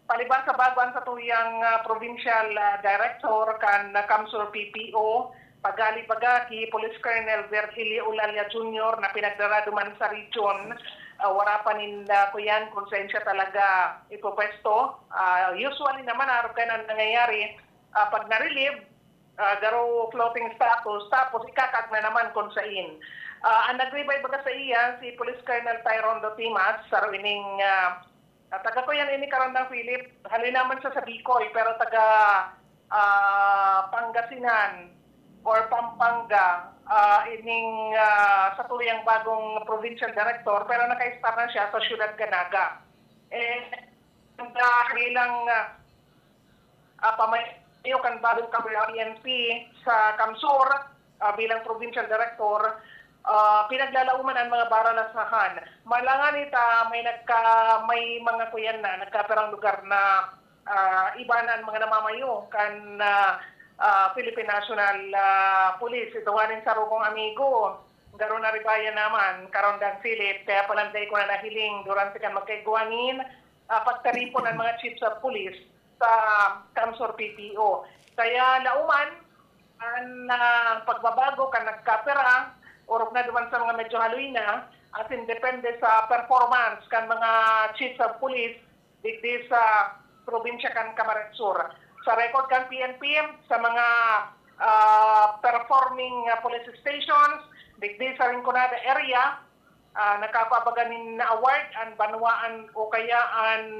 palibas sa baguan sa tuyang provincial director kan Kamsur PPO, pagali-pagaki, Police Colonel Virgilio Ulalia Jr. na pinagdaraduman sa region, wala pa ko yan kung saan siya talaga ipopwesto. Usually naman, araw ka na nangyayari, pag na-relieve, garo floating status, tapos ikakag na naman kung saan. Ang nagribay baga sa iya, si Police Colonel Tyrone Dotimas, sa ruining, taga ko yan ini Karandang Philip, halin naman siya sa Bicol, pero taga Pangasinan or Pampanga, ining sa tuyang bagong provincial director, pero naka-start na siya sa Ciudad Ganaga. Bilang pamayo kan bagong PNP sa Kamsur, bilang provincial director, pinaglalauman ang mga baralasahan. Malangan ita may mga kuyan na nagkaperang lugar na ibanan mga namamayo kan Philippine National Police. Ito nga rin sa rugong amigo. Garo na ribaya naman, Karandang Philip. Kaya palanday ko na nahiling durante kan magkaiguanin pagtaripon ang mga chiefs of police sa Kamsur PPO. Kaya lauman ang pagbabago kan nagkapera, orok na duman sa mga medyo haluin na, at depende sa performance kan mga chiefs of police digdi sa probinsya kan Camarines Sur. Sa record kan PNP, sa mga performing police stations, digdi sa Rinconada area, nakapabaganin na award ang banwaan o kaya ang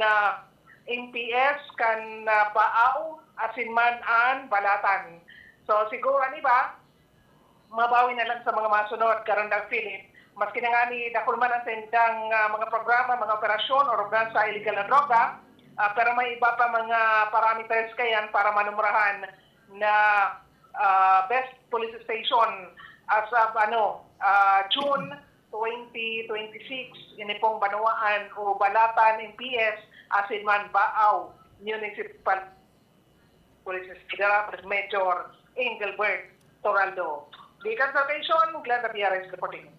MPS kan Baaw, Asinman, an Balatan. So siguro ba, mabawi na lang sa mga masunod, Karandang Philip. Maski na nga ni Dakulman ang sendang mga programa, mga operasyon o rugnan sa illegal na droga, pero may iba pa mga parameters kayan para manumurahan na best police station as of June 2026, ini pong Banwaan o Balatan MPS, Asinman, Baaw, Municipal Police Station, Major Engelbert Toraldo. The consultation, Glenda Piares reporting.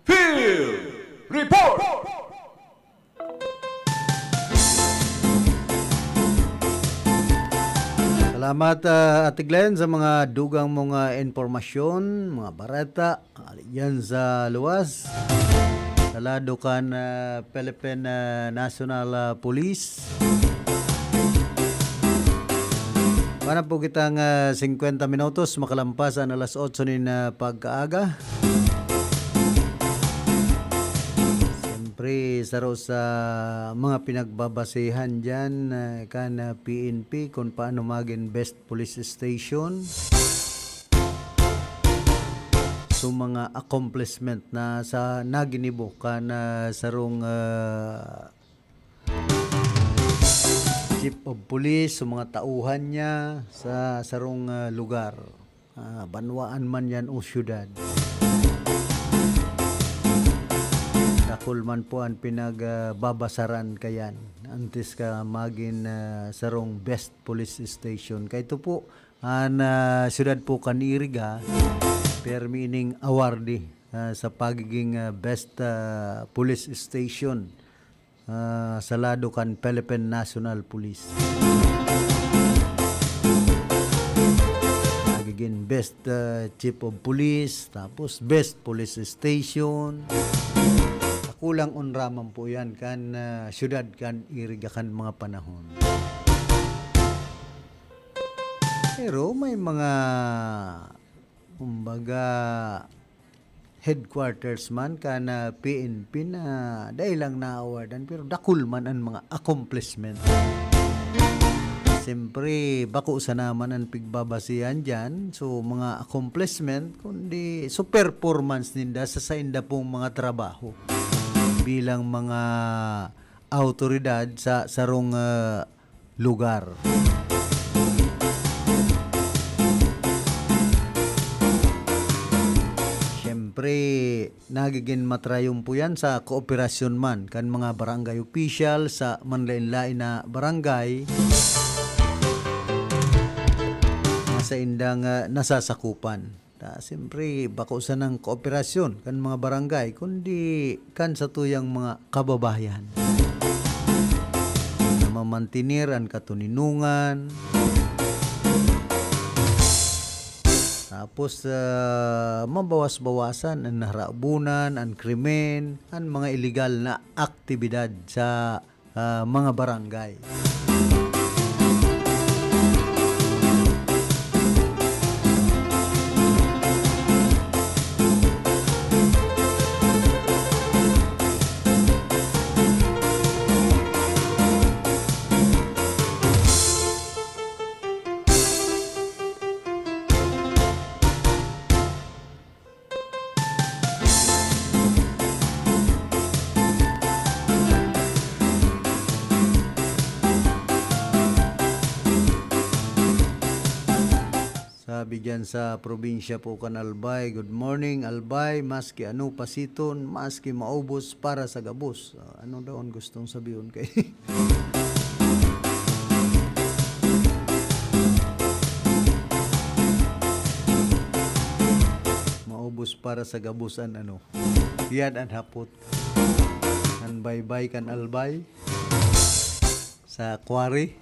Field Report! Salamat Ate Glenn sa mga dugang mga informasyon, mga barata yan sa luwas. Salado kan Philippine National Police. Para po kitang 50 minutos makalampasan alas 8 nin pagkaaga. Siyempre, saro sa mga pinagbabasehan dyan kan PNP kung paano maging best police station. So mga accomplishment na sa naginibo kan sarong Chief of Police, sa mga tauhan niya sa sarong lugar. Banwaan man yan o syudad. Dakol man po ang pinagbabasaran kayan. Antes ka maging sarong best police station. Kaya ito po, ang syudad po kaniriga, per meaning awardee sa pagiging best police station. Salado kan Philippine National Police. Nagiging best chief of police, tapos best police station. Kulang unraman po yan kan syudad kan iriga kan mga panahon. Pero may mga kumbaga headquarters man kana PNP na dahil lang na-awardan pero dakul man ang mga accomplishment. Siyempre, bako sa naman ang pigbabasihan dyan. So, mga accomplishment, kundi so performance ninda sa sainda pong mga trabaho bilang mga autoridad sa sarong lugar. Siyempre, nagiging matrayong po yan sa kooperasyon man kan mga barangay official sa manlain-lain na barangay sa indang nasasakupan. Siyempre, bako sa ng kooperasyon kan mga barangay, kundi kan sa tuyang mga kababayan. Na mamantinir ang katuninungan. Tapos, mabawas-bawasan ang narabunan, ang krimen, ang mga illegal na aktibidad sa mga barangay. Sabi dyan sa probinsya po kan Albay, good morning Albay, maski ano pasiton, maski maubos para sa gabos. Ano daw ang gustong sabihin kay? Maubos para sa gabusan ano? Yan ang hapot. Ang baybay kan Albay sa quarry.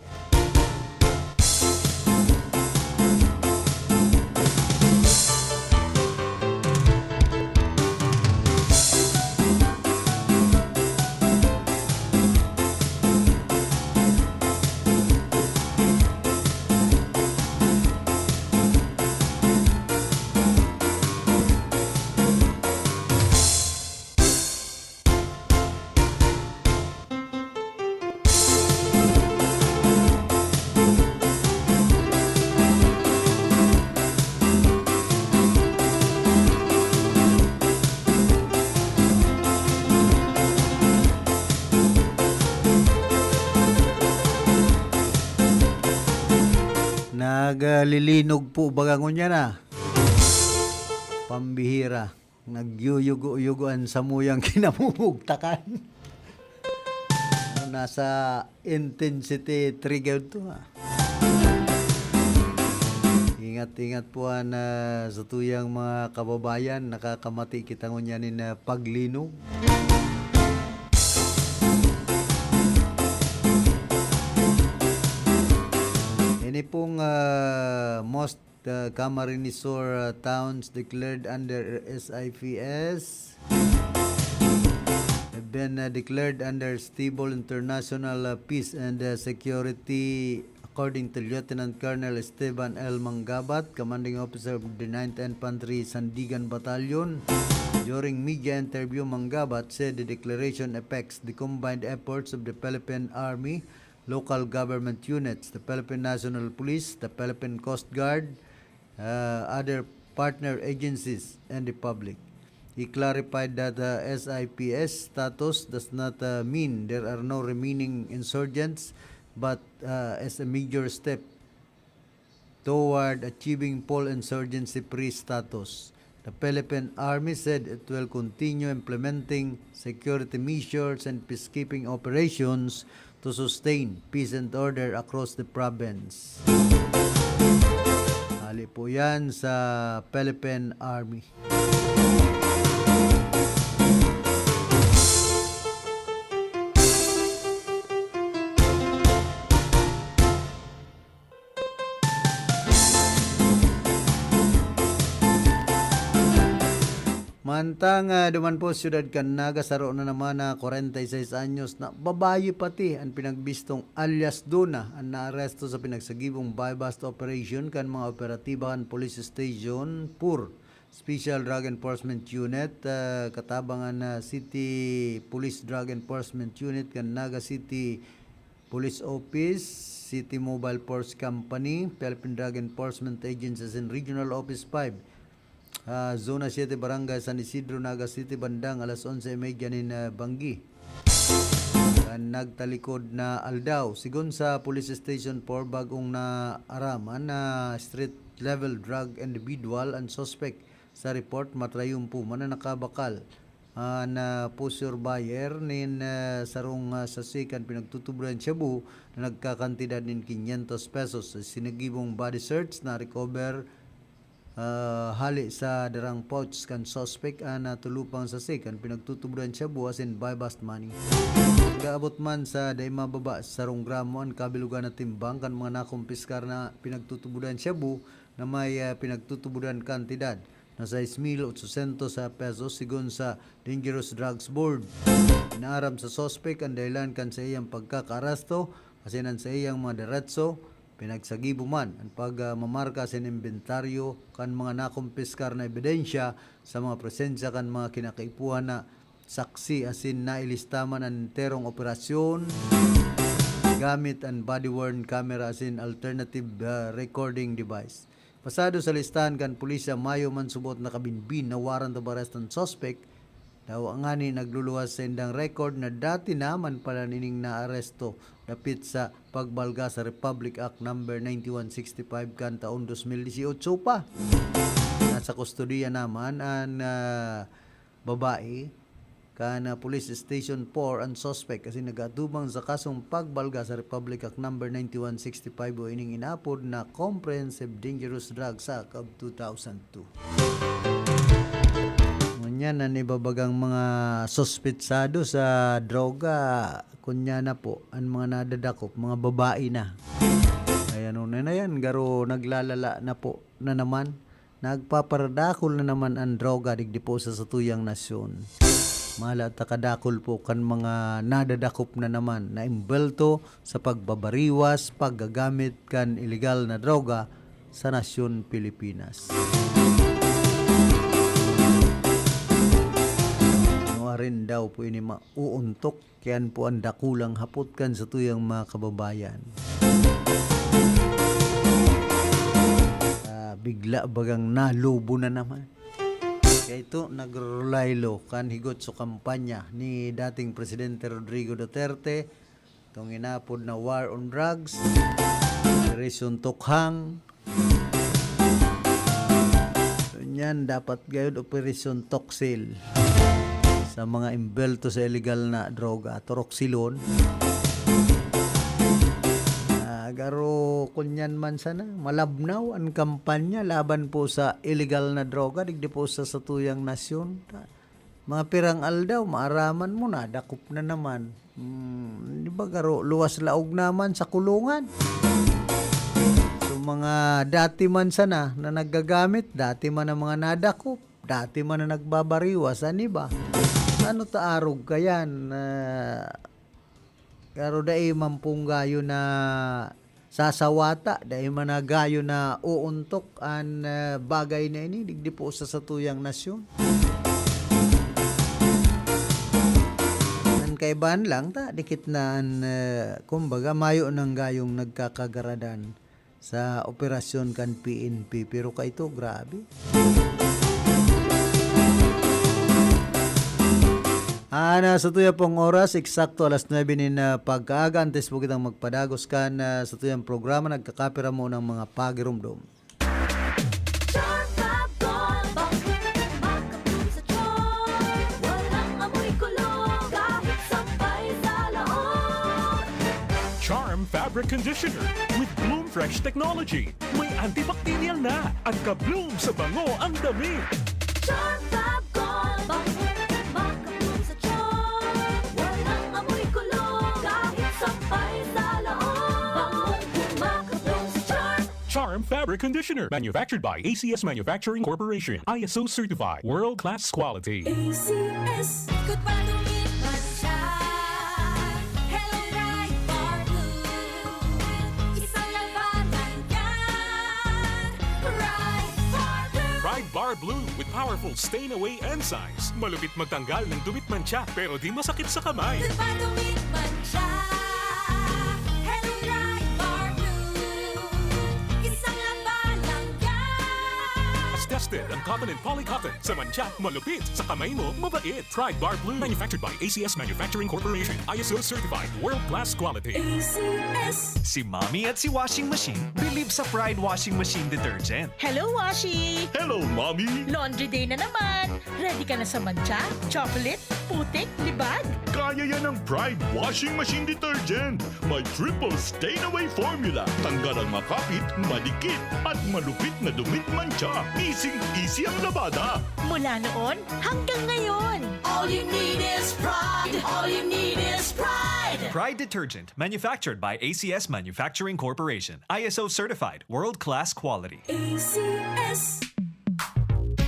Naglilinog po bagangon niya na. Pambihira. Nagyuyugo-yugoan sa muyang kinamumugtakan. Nasa intensity trigger to ha. Ingat-ingat po sa tuyang mga kababayan. Nakakamati kita ngunyanin na paglinog. Ini pong most Camarines Sur towns declared under SIPS have been declared under stable international peace and security, according to Lieutenant Colonel Esteban L. Mangabat, commanding officer of the 9th Infantry Sandigan Battalion. During media interview, Mangabat said the declaration affects the combined efforts of the Philippine Army, local government units, the Philippine National Police, the Philippine Coast Guard, other partner agencies, and the public. He clarified that the SIPS status does not mean there are no remaining insurgents, but as a major step toward achieving full insurgency-free status. The Philippine Army said it will continue implementing security measures and peacekeeping operations to sustain peace and order across the province. Hali po yan sa Philippine Army. Mantang duman po siyudad Canaga, saro na naman na 46 anyos na babae pati ang pinagbistong alias Duna ang naaresto sa pinagsagibong buy-bust operation kan mga operatibahan police station PUR Special Drug Enforcement Unit, katabangan City Police Drug Enforcement Unit kan Naga City Police Office, City Mobile Force Company, Philippine Drug Enforcement Agencies and Regional Office 5, Zona 7 Barangay San Isidro, Naga City, bandang alas 11:30 nin Banggi. Nagtalikod na aldaw. Sigon sa Police Station 4, bagong na araman na street level drug individual and suspect sa report matrayumpo man na nakabakal na push your buyer nin sarong sasikan pinagtutubran Cebu na nagkakantidad nin 500 pesos. Sinagibong body search na recover hali sa darang pouch kan suspect na tulupang sasikan pinagtutubran Cebu as in buy bust money. Gaabot man sa day mababa sarong gramo ang kabilugan na timbang kan mga nakumpiskar na pinagtutubudan Cebu na may pinagtutubudan kantidad na 6,800 pesos sigon sa Dangerous Drugs Board. Inaaram sa suspect ang dahilan kan sa iyang pagkakarasto asinan sa iyang mga diretso pinagsagibo man ang pagmamarka sa inventaryo kan mga nakumpiskar na ebidensya sa mga presensya kan mga kinakaipuhan na saksi asin na ilistaman ang terong operasyon gamit ang body-worn camera asin alternative recording device. Pasado sa listahan kan pulisya Mayo man subot na kabinbin na warrant of arrest ng suspect daw ang ani nagluluwas sa indang record na dati naman pala nining naaresto dapit sa pagbalga sa Republic Act number 9165 kan taon 2018 pa. Nasa kustodiya naman ang babae kana Police Station 4 ang suspect kasi nagatubang sa kasong pagbalga sa Republic Act number 9165 o ining inapod na Comprehensive Dangerous Drugs Act of 2002. Ngunyan na nibabagang mga suspetsado sa droga kunya na po ang mga nadadakop mga babae na. Ayan o na yan garo naglalala na po na naman nagpaparadakol na naman ang droga digdi po sa satuyang nasyon. Malat takadakol po kan mga nadadakop na naman na imbelto sa pagbabariwas, paggagamit kan illegal na droga sa nasyon Pilipinas. Rin daw po ini mauuntok kyan po ang dakulang hapot kan sa tuyang mga kababayan. Bigla bagang nalubo na naman. Kaya ito, nagrulaylo kan higot sa kampanya ni dating Presidente Rodrigo Duterte itong inapod na war on drugs, Operation Tokhang. So, yan, dapat gayud Operation Toksil sa mga imbelto sa illegal na droga, Toroxilon. Garo kunyan man sana malabnaw ang kampanya laban po sa illegal na droga digdi po sa satuyang nasyon. Mga pirang aldaw maaraman mo na dakop na naman. Di ba garo luwas laog naman sa kulungan. So mga dati man sana na naggagamit, dati man ang mga nadakop, dati man na nagbabariwas, ani ba? Ano taarog kayan? Garo dai mampunggayo na sasawata dahil managayo na uuntok ang bagay na ini digdi po sa satuyang nasyon. Ang kaibahan lang ta dikit na kumbaga mayo ng gayong nagkakagaradan sa operasyon kan PNP pero kaito grabe. Sa tuya pong oras, eksakto alas 9 na pagkaaga. Antes po kitang magpadagos ka na sa tuyang programa. Nagkakapira mo ng mga pagirumdom. Charm Fabric Conditioner with Bloom Fresh Technology. May antibacterial na at ka-bloom sa bango ang dami. Charm Fab Gold, Charm Fabric Conditioner, manufactured by ACS Manufacturing Corporation, ISO certified, world-class quality. ACS, good palumit man siya. Hello, Ride Bar Blue. Isang labanan yan. Ride Bar Blue. Ride Bar Blue with powerful stain-away enzymes. Malupit magtanggal ng dumit mancha pero di masakit sa kamay. Good palumit man siya. tested ang cotton and polycotton. Sa mancha, malupit. Sa kamay mo, mabait. Pride Bar Blue. Manufactured by ACS Manufacturing Corporation. ISO certified. World-class quality. ACS. Si Mommy at si Washing Machine believe sa Pride Washing Machine Detergent. Hello, Washi! Hello, Mommy! Laundry day na naman! Ready ka na sa mancha, chocolate, putik, libag? Kaya yan ang Pride Washing Machine Detergent. May triple stain-away formula. Tanggal ang makapit, malikit, at malupit na dumit mancha. Easy ang labada. Mula noon hanggang ngayon. All you need is pride. All you need is pride. Pride Detergent, manufactured by ACS Manufacturing Corporation. ISO certified, world-class quality. ACS.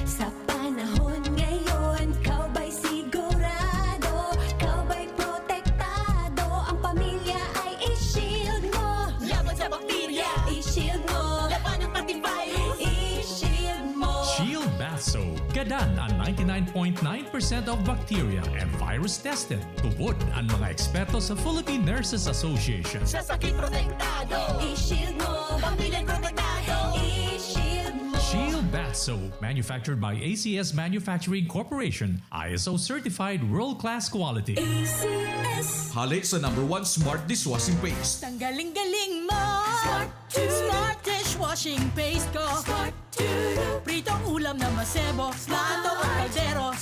Sa panahon ngayon, kau ba'y sigurado? Kau ba'y protektado? Ang pamilya ay i-shield mo. Laban sa bakterya, i-shield mo. Laban ng antivirus, i-shield mo. Shield Bath Soap. Gadan ang 99.9% of bacteria and virus tested. Tubod ang mga eksperto sa Philippine Nurses Association. Sa sakit protektado, i-shield mo. Pamilyang protektado, i-shield mo. Shield Bath Soap, manufactured by ACS Manufacturing Corporation, ISO certified world-class quality. ACS. Hali sa #1 Smart Dishwashing Paste. Tanggaling-galing mo. Smart dishwashing paste ko. Pritong ulam na masebo. Plato o kaldero.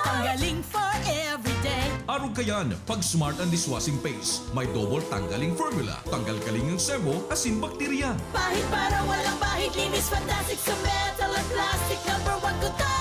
Tanggaling for everyday. Arog kayan, pag Smart and Dishwashing Paste, may double tanggaling formula. Tanggal kaling ng sebo, asin bakterya. Pahit para walang pahit. Linis fantastic sa metal at plastic. #1 ko to.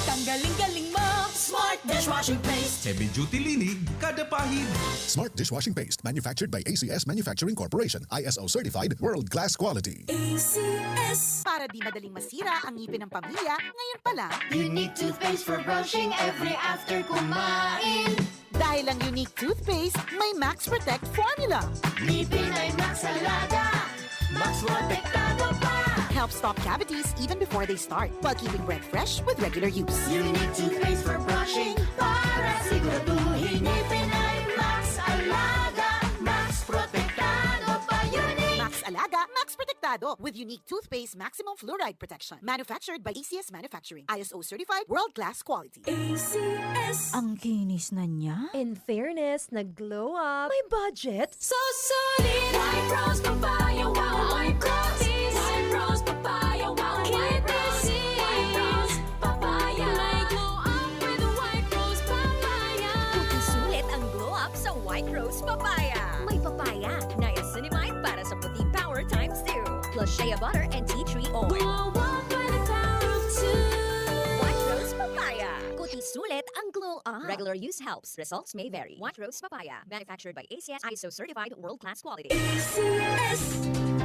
Tanggaling-galing mo. Smart dishwashing paste. Heavy duty linig, kada pahid. Smart Dishwashing Paste, manufactured by ACS Manufacturing Corporation. ISO certified, world-class quality. ACS. Para di madaling masira ang ngipin ng pamilya, ngayon pa lang, Unique toothpaste for brushing every after kumain. dahil ang unique toothpaste, may Max Protect formula. Ngipin ay Max Alaga. Max Protektado pa. Helps stop cavities even before they start, while keeping breath fresh with regular use. Unique toothpaste for brushing para siguraduhin ngipin ay Max Alaga. Max Protektado pa. Unique. Max Alaga, Max Protectado with unique toothpaste maximum fluoride protection. Manufactured by ACS Manufacturing. ISO certified, world-class quality. ACS. Ang kinis na niya. In fairness, nag-glow up. May budget. So solid. White Rose Papaya. Wow, White Rose. White Rose Papaya. Wow, White Rose. White Rose Papaya. May glow up with White Rose Papaya. Puting sulit ang glow up sa White Rose Papaya. May papaya, niacinamide para sa puting power times 2. Plus shea butter and tea tree oil. Glow up by the power of 2. White Rose Papaya. Kuti sulit ang glow up. Regular use helps. Results may vary. White Rose Papaya. Manufactured by ACS ISO certified world-class quality. ACS.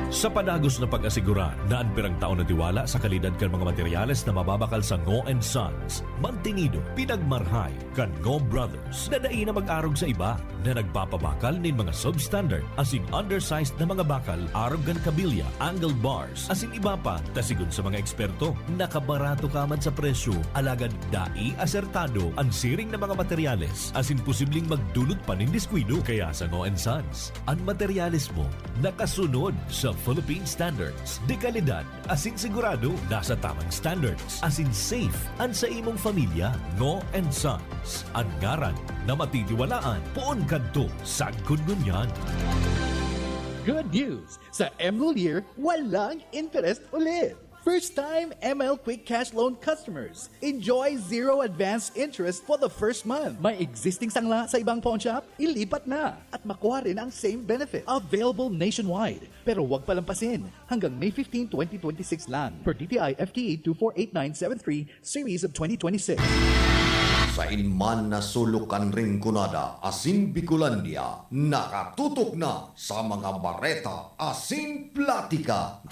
Sa panagos na pag-asigura na ang pirang taon na tiwala sa kalidad kan mga materyales na mababakal sa Ngo & Sons, mantinido, pinagmarhay, kan Ngo Brothers, na dai na mag-arog sa iba na nagpapabakal nin mga substandard asin undersized na mga bakal, arog kan kabilya, angled bars, asin iba pa, tasigon sa mga eksperto, nakabarato ka man sa presyo, alagad dai asertado ang siring na mga materyales, asin posibleng magdulot pa nin diskwido. Kaya sa Ngo & Sons, ang materyales mo nakasunod sa Philippine Standards. De kalidad, asin sigurado, nasa tamang standards. Asin safe, ang sa imong pamilya. Ngo & Sons, ang ngaran na matitiwalaan. Poon kadto, sagkod ngunyan. Good news! Sa MLolier, walang interest ulit! First-time ML Quick Cash Loan customers, enjoy zero advance interest for the first month. May existing sangla sa ibang pawn shop? Ilipat na at makuha rin ang same benefit. Available nationwide. Pero huwag palampasin. Hanggang May 15, 2026 lang. Per DTI FTE 248973 Series of 2026. Sa inman na sulukan ring kunada, asin Bicolandia, nakatutok na sa mga bareta, asin platika.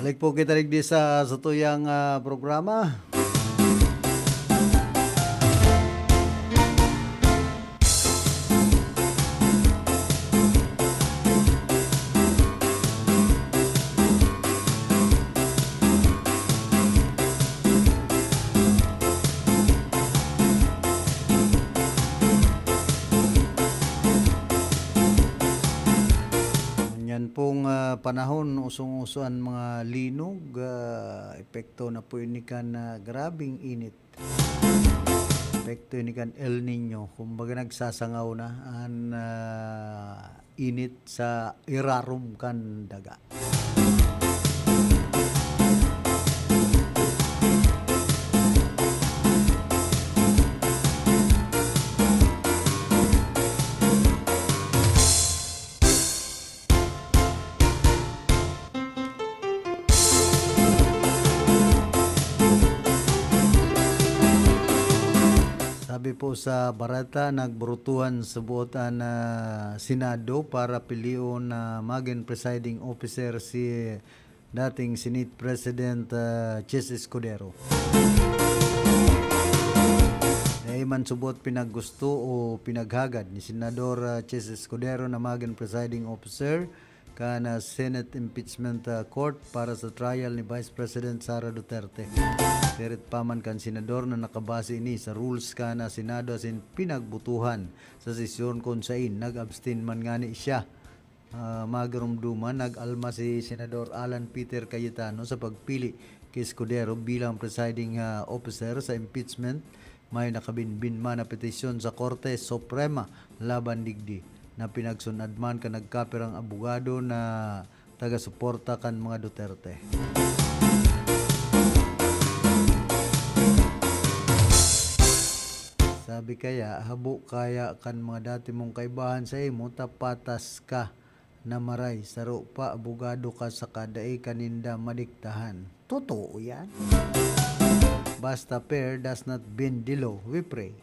Balik po kita rin sa tuyang programa. panahon usong-usuan mga linog, epekto na po ini kan grabing init. Epekto ini kan El Nino, kumbaga nagsasangaw na an init sa irarum kan daga. Sabi po sa barata, nagburutuhan sa buotan na Senado para pilion na maging presiding officer si dating Senate President Chis Escudero. Dahil man subot pinaggusto o pinaghagad ni Senador Chis Escudero na maging presiding officer kana Senate Impeachment Court para sa trial ni Vice President Sara Duterte. Perit paman kan senador na nakabase ini sa rules kana Senado asin pinagbutuhan sa sesyon kung sain nag-abstain man ngani siya. Magarumduman nag-alma si Senador Alan Peter Cayetano sa pagpili kay Escudero bilang presiding officer sa impeachment. May nakabinbin man na petisyon sa Korte Suprema laban digdi na pinagsunad man ka nagkapirang abogado na taga-suporta kan mga Duterte. Sabi kaya, habo kaya kan mga dati mong kaibahan sa imo, tapatas ka na maray, saro pa abogado ka sa kadae kaninda madiktahan. Totoo yan. Basta pair does not bend the law, we pray.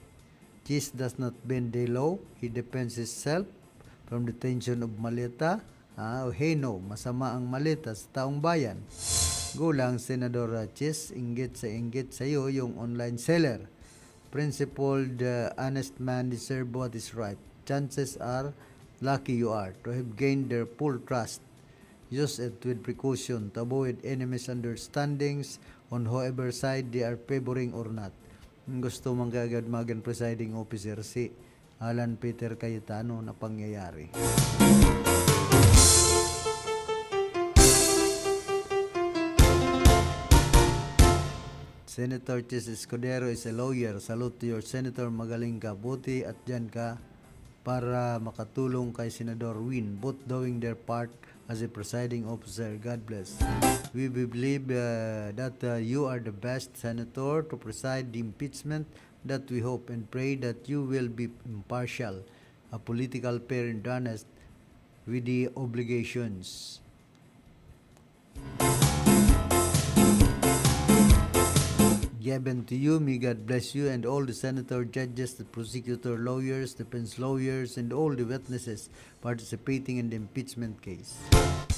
Chis does not bend the law, he defends himself from detention of maleta. Hey no, masama ang maleta sa taong bayan. Gulang, Senador Chis, inggit sa iyo yung online seller. Principled, honest man deserve what is right. Chances are, lucky you are to have gained their full trust. Use it with precaution to avoid any misunderstandings on whoever side they are favoring or not. Gusto mang kagad maging presiding officer si Alan Peter Cayetano na pangyayari. Senator Chis Escudero is a lawyer. Salute to your senator. Magaling ka. Buti at dyan ka para makatulong kay Senador Win, both doing their part as a presiding officer. God bless. We believe that you are the best senator to preside the impeachment, that we hope and pray that you will be impartial, a political fair and honest with the obligations. Given to you, may God bless you and all the senator, judges, the prosecutor, lawyers, defense lawyers, and all the witnesses participating in the impeachment case.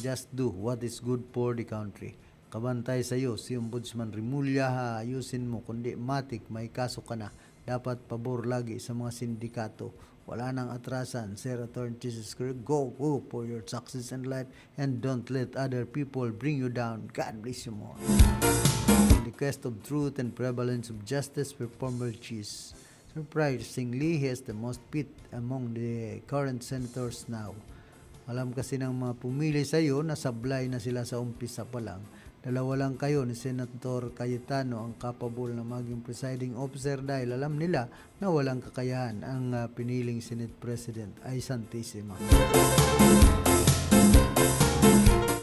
Just do what is good for the country. Kabantay sa iyo si Ombudsman Rimulya, ayusin mo, kundi matik may kaso ka na. Dapat pabor lagi sa mga sindikato. Wala nang atrasan. Sir Attorney Jesus Christ, go for your success and light, and don't let other people bring you down. God bless you more. The quest of truth and prevalence of justice for former Chis. Surprisingly, he is the most fit among the current senators now. Alam kasi ng mga pumili sa iyo na sablay na sila sa umpisa pa lang. Dalawa lang kayo ni Senator Cayetano ang capable na maging presiding officer dahil alam nila na walang kakayahan ang piniling Senate President ay Santissima.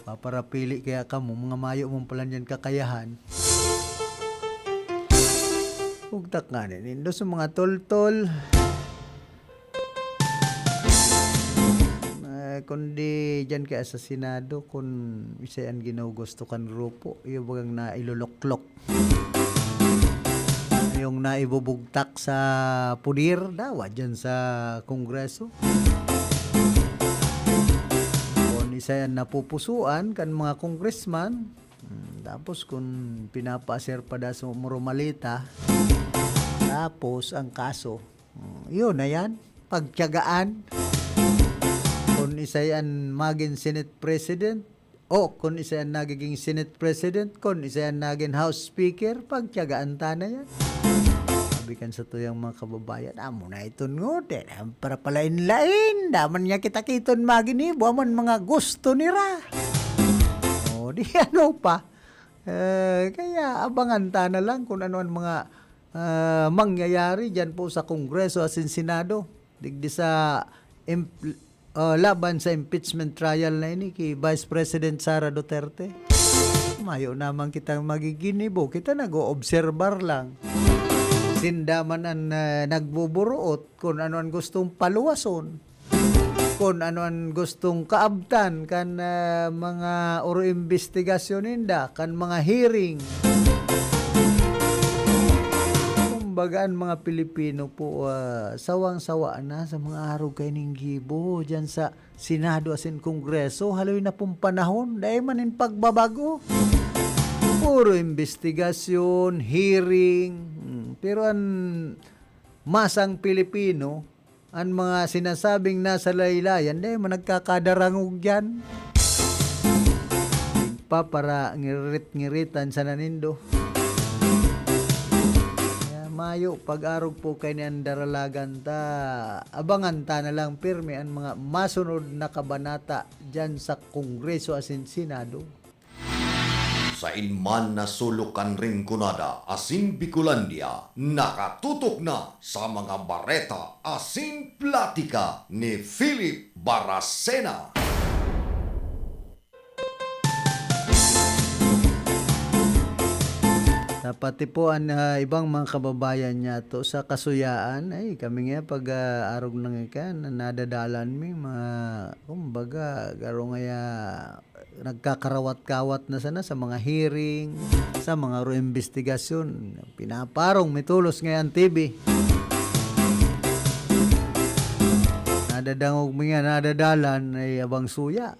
Paparapili kaya ka mo, mga mayo mong pala niyan kakayahan. Hugtak nga nindo sa mga tol-tol. Kundi dyan kaya sa Senado, kung isa yan ginugusto kan grupo, yung bagang nailuluklok. Yung naibubugtak sa pudir, dawa dyan sa Kongreso. Kung isa yan napupusuan kan mga congressman, tapos kung pinapaser pa da sa Murumalita, tapos ang kaso, yun na yan, pagtiyagaan. Kung isa yan maging Senate President, o kung isa yan nagiging Senate President, kung isa yan naging House Speaker, pagtiyagaan ta na yan. Sabikan sa tuyang mga kababayan, amo na iton ngote, para palain-lain, daman niya kita kiton magini, buwaman mga gusto nira. di ano pa. Kaya abangan ta na lang kung ano ang mga mangyayari dyan po sa Kongreso at Senado. Digdi sa laban sa impeachment trial na ini kay Vice President Sara Duterte. Mayo naman kitang magiginibo. Kita nag-o-observar lang. Sindaman ang nagbuburuot kung ano ang gustong paluwason. Kung ano ang gustong kaabtan kan mga investigasyon ninda, kan mga hearing. Kumbagaan mga Pilipino po, sawang-sawa na sa mga araw kay ning gibo dyan sa Senado asin Kongreso. Haloy na pong panahon, dahil manin pagbabago. Puro investigasyon, hearing. Pero ang masang Pilipino, ang mga sinasabing nasa laylayan, dahil managkakadarangog yan. Para ngirit-ngiritan sa nanindo. Mayo, pag-arog po kay ni Andaralagan ta, abangan ta na lang pirmi ang mga masunod na kabanata dyan sa Kongreso asin Senado. Sa inman na sulukan ring kunada asin Bicolandia, nakatutok na sa mga bareta asin platika ni Philip Baracena. Pati po ang ibang mga kababayan niya to sa kasuyaan, ay kami nga pag arog nang ikan, nadadalan mi mga, kumbaga, garo nga nagkakarawat-kawat na sana sa mga hearing, sa mga investigasyon, pinaparong mitulos ngayon TV. Nadadangog mi nga nadadalan ay abang suya.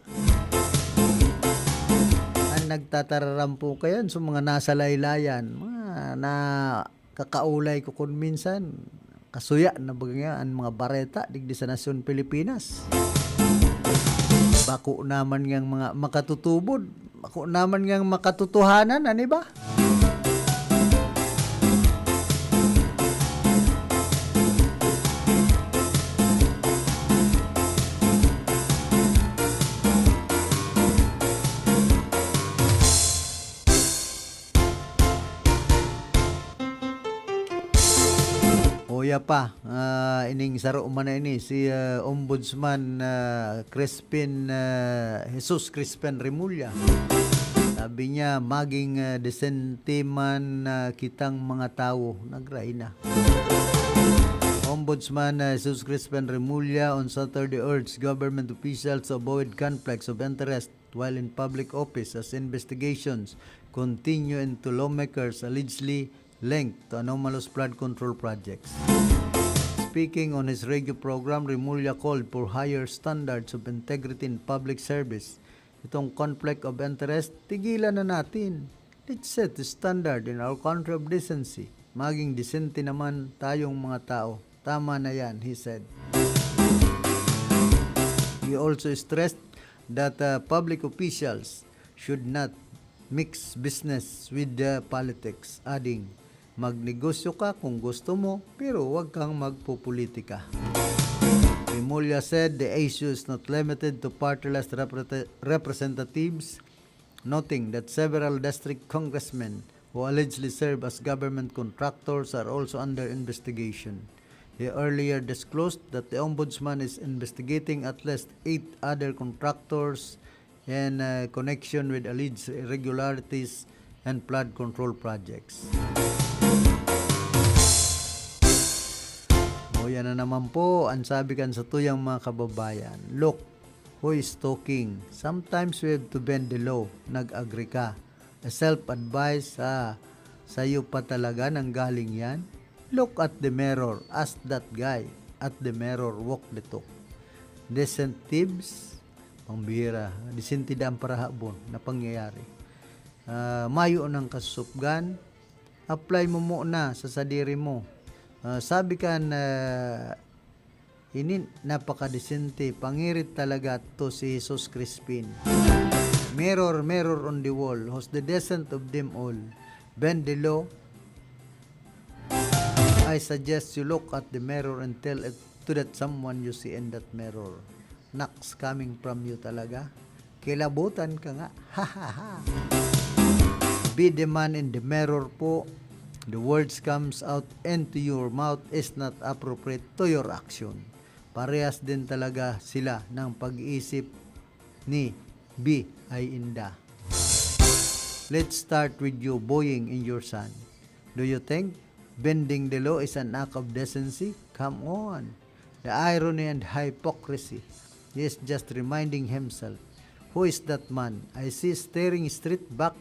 Nagtatararam po kayo sa mga nasa laylayan, mga na kakaulay ko kung minsan kasuya na bagyaan mga bareta digdi sa nasyon Pilipinas. Bako naman ngang mga makatutubod, bako naman ngang makatutuhanan, ani ba? Kuya pa, ining saro man ini si Ombudsman Jesus Crispin Remulla. Sabi niya, maging desente man kitang mga tao, nagray na. Ombudsman Jesus Crispin Remulla on Saturday urged government officials to avoid conflicts of interest while in public office as investigations continue into lawmakers allegedly linked to anomalous flood control projects. Speaking on his radio program, Remulla called for higher standards of integrity in public service. Itong conflict of interest, tigilan na natin. Let's set the standard in our country of decency. Maging decente naman tayong mga tao. Tama na yan, he said. He also stressed that public officials should not mix business with politics, adding, magnegosyo ka kung gusto mo, pero huwag kang magpopolitika. Remulla said the issue is not limited to party-less representatives, noting that several district congressmen who allegedly serve as government contractors are also under investigation. He earlier disclosed that the Ombudsman is investigating at least 8 other contractors in connection with alleged irregularities and flood control projects. O yan na naman po ang sabi kan sa tuyang mga kababayan. Look, who is talking? Sometimes we have to bend the law. Nag-agree ka. A self-advice, sa'yo pa talaga nang galing yan? Look at the mirror. Ask that guy. At the mirror, walk the talk. Decent tips, pangbihira. Disentidaan para habon na pangyayari. Mayo ng kasusupgan. Apply mo muna sa sadiri mo. Sabi kan ini napakadesente, pangirit talaga to si Jesus Crispin. Mirror, mirror on the wall, who's the decent of them all? Bend the law. I suggest you look at the mirror and tell it to that someone you see in that mirror. Knocks coming from you talaga. kilabutan ka nga. Ha ha ha. Be the man in the mirror po. The words comes out into your mouth is not appropriate to your action. Parehas din talaga sila ng pag-iisip ni B ay Inda. Let's start with you boying in your son. Do you think bending the law is an act of decency? Come on. The irony and hypocrisy. He is just reminding himself. Who is that man? I see staring straight back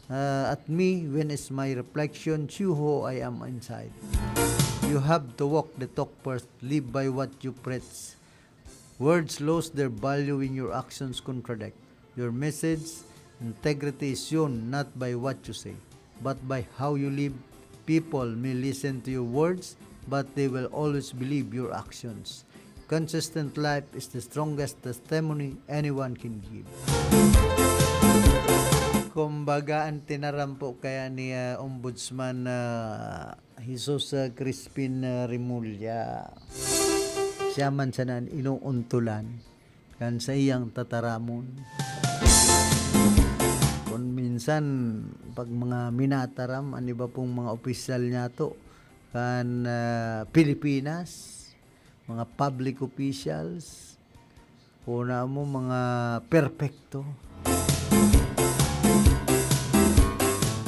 at me when is my reflection. See who I am inside. You have to walk the talk first. Live by what you preach. Words lose their value when your actions contradict. Your message, integrity is shown not by what you say, but by how you live. People may listen to your words, but they will always believe your actions. Consistent life is the strongest testimony anyone can give. Kumbaga, ang tinarampo kaya ni Ombudsman Jesus Crispin Remulla. Siya man sanan inuuntulan kan sa iyang tataramon. Kung minsan, pag mga minataram, ano ba pong mga opisyal niya to, kan Pilipinas, mga public officials, una mo mga perfecto.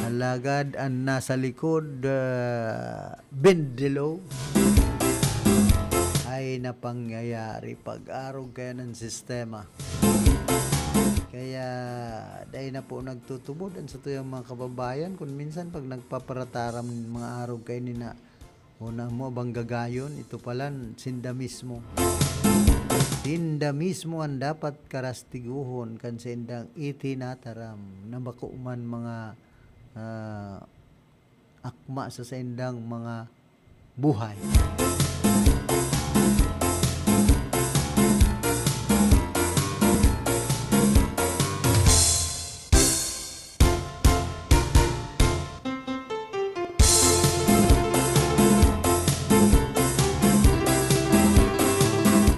Alagad ang nasa likod, bendelo, ay napangyayari pag-arog kaya ng sistema. Kaya dahil na po nagtutubod sa tuyang mga kababayan, kung minsan pag nagpaparataram ng mga arog kayo nina, una mo bang gagayon, ito pala sinda mismo. Sinda mismo ang dapat karastiguhon kan sindang itinataram na bakuman mga akma sa sindang mga buhay.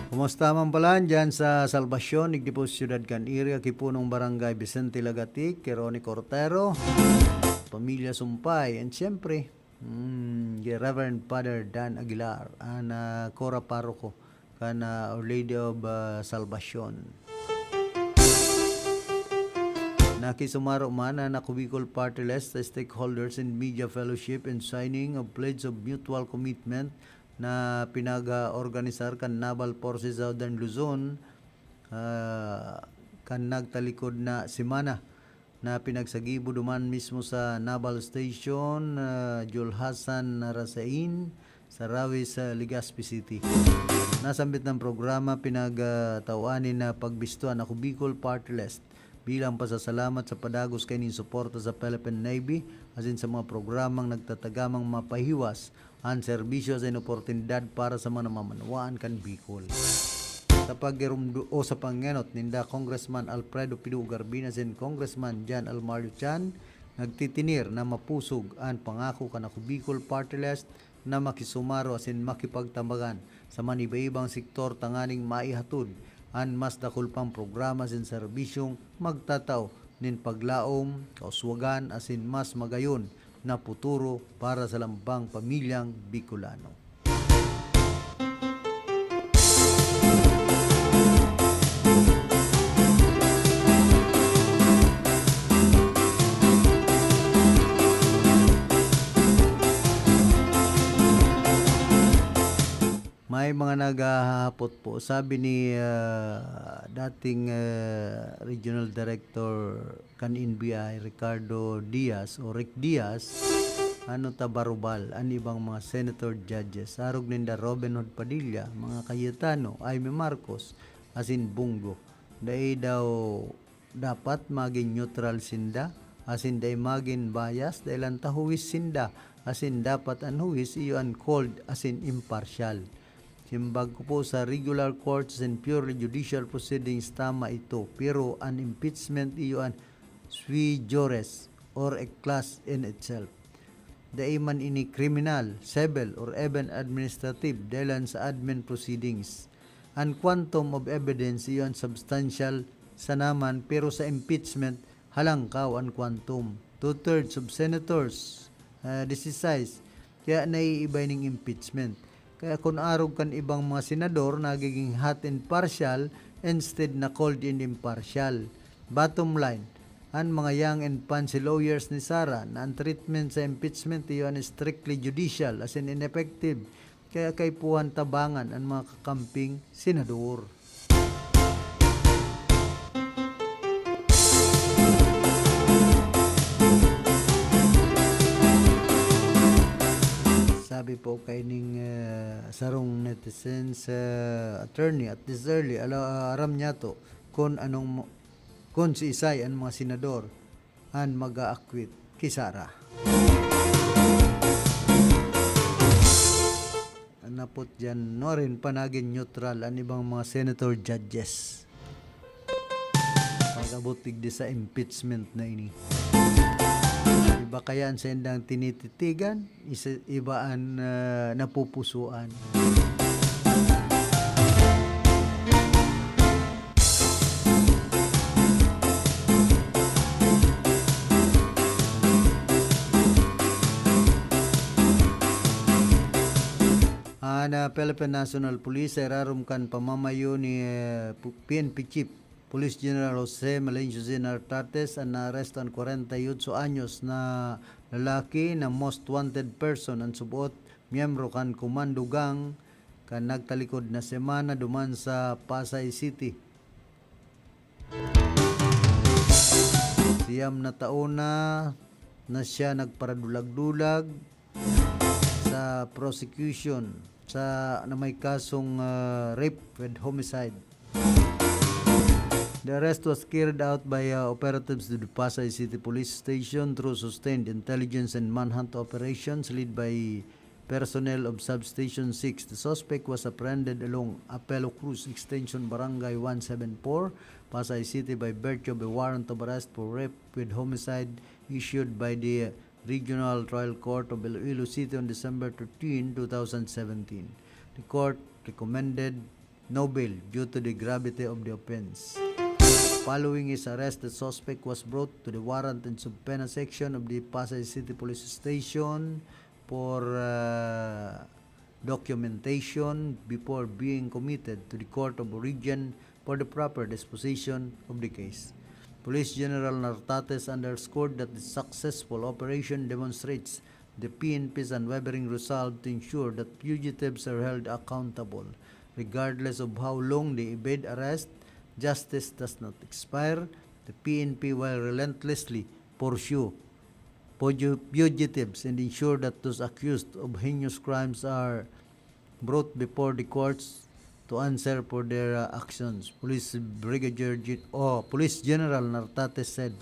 Kumusta man pala dyan sa Salvacion, Igdipo Ciudad Caniria, Kipunong Barangay Vicente Lagatic, Keroni Cortero, Pamilya Sumpay, and siyempre, Reverend Father Dan Aguilar, and Cora Parroco, kana Our Lady of Salvacion. Nakisumaro man na Bicol Party List, the stakeholders in media fellowship and signing of pledge of mutual commitment na pinag-organisar kan Naval Forces Southern Luzon kan nagtalikod na simana na pinagsagibo duman mismo sa Naval Station Julhasan Rasain sa Rawis sa Legazpi City. Nasambit ng programa pinagtawanin na pagbistuan ako Bicol Party List bilang pasasalamat sa padagos kainin suporta sa Philippine Navy asin sa mga programang nagtatagamang mapahiwas ang serbisyo sa inoportunidad para sa mga namamanawaan kan Bicol. Sa paggerumdo o sa pangenot ninda Congressman Alfredo Pidu Garbinas and Congressman Jan Almario Chan nagtitinir na mapusog ang pangako kan ako Bicol Party List na makisumaro asin makipagtambagan sa manibaibang sektor tanganing maihatod ang mas dakol pang programa sin serbisyong magtataw nin paglaom, kauswagan asin mas magayon na puturo para sa lambang pamilyang Bicolano. May mga naghahapot po. Sabi ni dating Regional Director kan NBI, Ricardo Diaz o Rick Diaz, Tabarubal, ang ibang mga Senator Judges, arog ninda Robin Hood Padilla, mga Cayetano, Jaime Marcos, asin Bungo. Dahil daw dapat maging neutral sinda, asin dahil maging bias, dahil ang tahuwis sinda, asin dapat ang huwis iyo ang called asin impartial. Simbag ko po sa regular courts and purely judicial proceedings tama ito, pero an impeachment iyo an sui juris or a class in itself. Daiman ini criminal, civil or even administrative dahil sa admin proceedings. An quantum of evidence iyo an substantial sa naman, pero sa impeachment, halangkaw ang quantum. 2/3 of senators decisize, kaya naiibay ng impeachment. Kaya kung arog kan ibang mga senador, nagiging hot and partial instead na cold and impartial. Bottom line, ang mga young and fancy lawyers ni Sara na ang treatment sa impeachment iyon is strictly judicial as in ineffective. Kaya kay puhan tabangan ang mga kakamping senador. Sabi po kay ning sarong netizens attorney at this early aram niya to kung si Isay ang mga senador ang mag-a-acquit kay Sara. Napot dyan no rin panagin neutral ang ibang mga senator judges pag-abutig di sa impeachment na ini. Iba kaya ang sendang tinititigan, iba ang napupusuan. Na Philippine National Police ay rarumkan pamamayo ni PNP Chief Police General Jose Melencio Zinartates ang naarestan 48 anyos na lalaki na most wanted person ang subuot miyembro kan Komando Gang kan nagtalikod na semana duman sa Pasay City. Siyam na taon na siya nagparadulag-dulag sa prosecution sa na may kasong rape with homicide. The arrest was carried out by operatives to the Pasay City Police Station through sustained intelligence and manhunt operations led by personnel of Substation 6. The suspect was apprehended along Apelo Cruz Extension Barangay 174, Pasay City by virtue of a warrant of arrest for rape with homicide issued by the Regional Trial Court of Iloilo City on December 13, 2017. The court recommended no bail due to the gravity of the offense. Following his arrest, the suspect was brought to the warrant and subpoena section of the Pasay City Police Station for documentation before being committed to the Court of Origin for the proper disposition of the case. Police General Nartates underscored that the successful operation demonstrates the PNP's unwavering resolve to ensure that fugitives are held accountable. Regardless of how long they evade arrest, justice does not expire. The PNP will relentlessly pursue fugitives and ensure that those accused of heinous crimes are brought before the courts to answer for their actions. Police General Nartates said,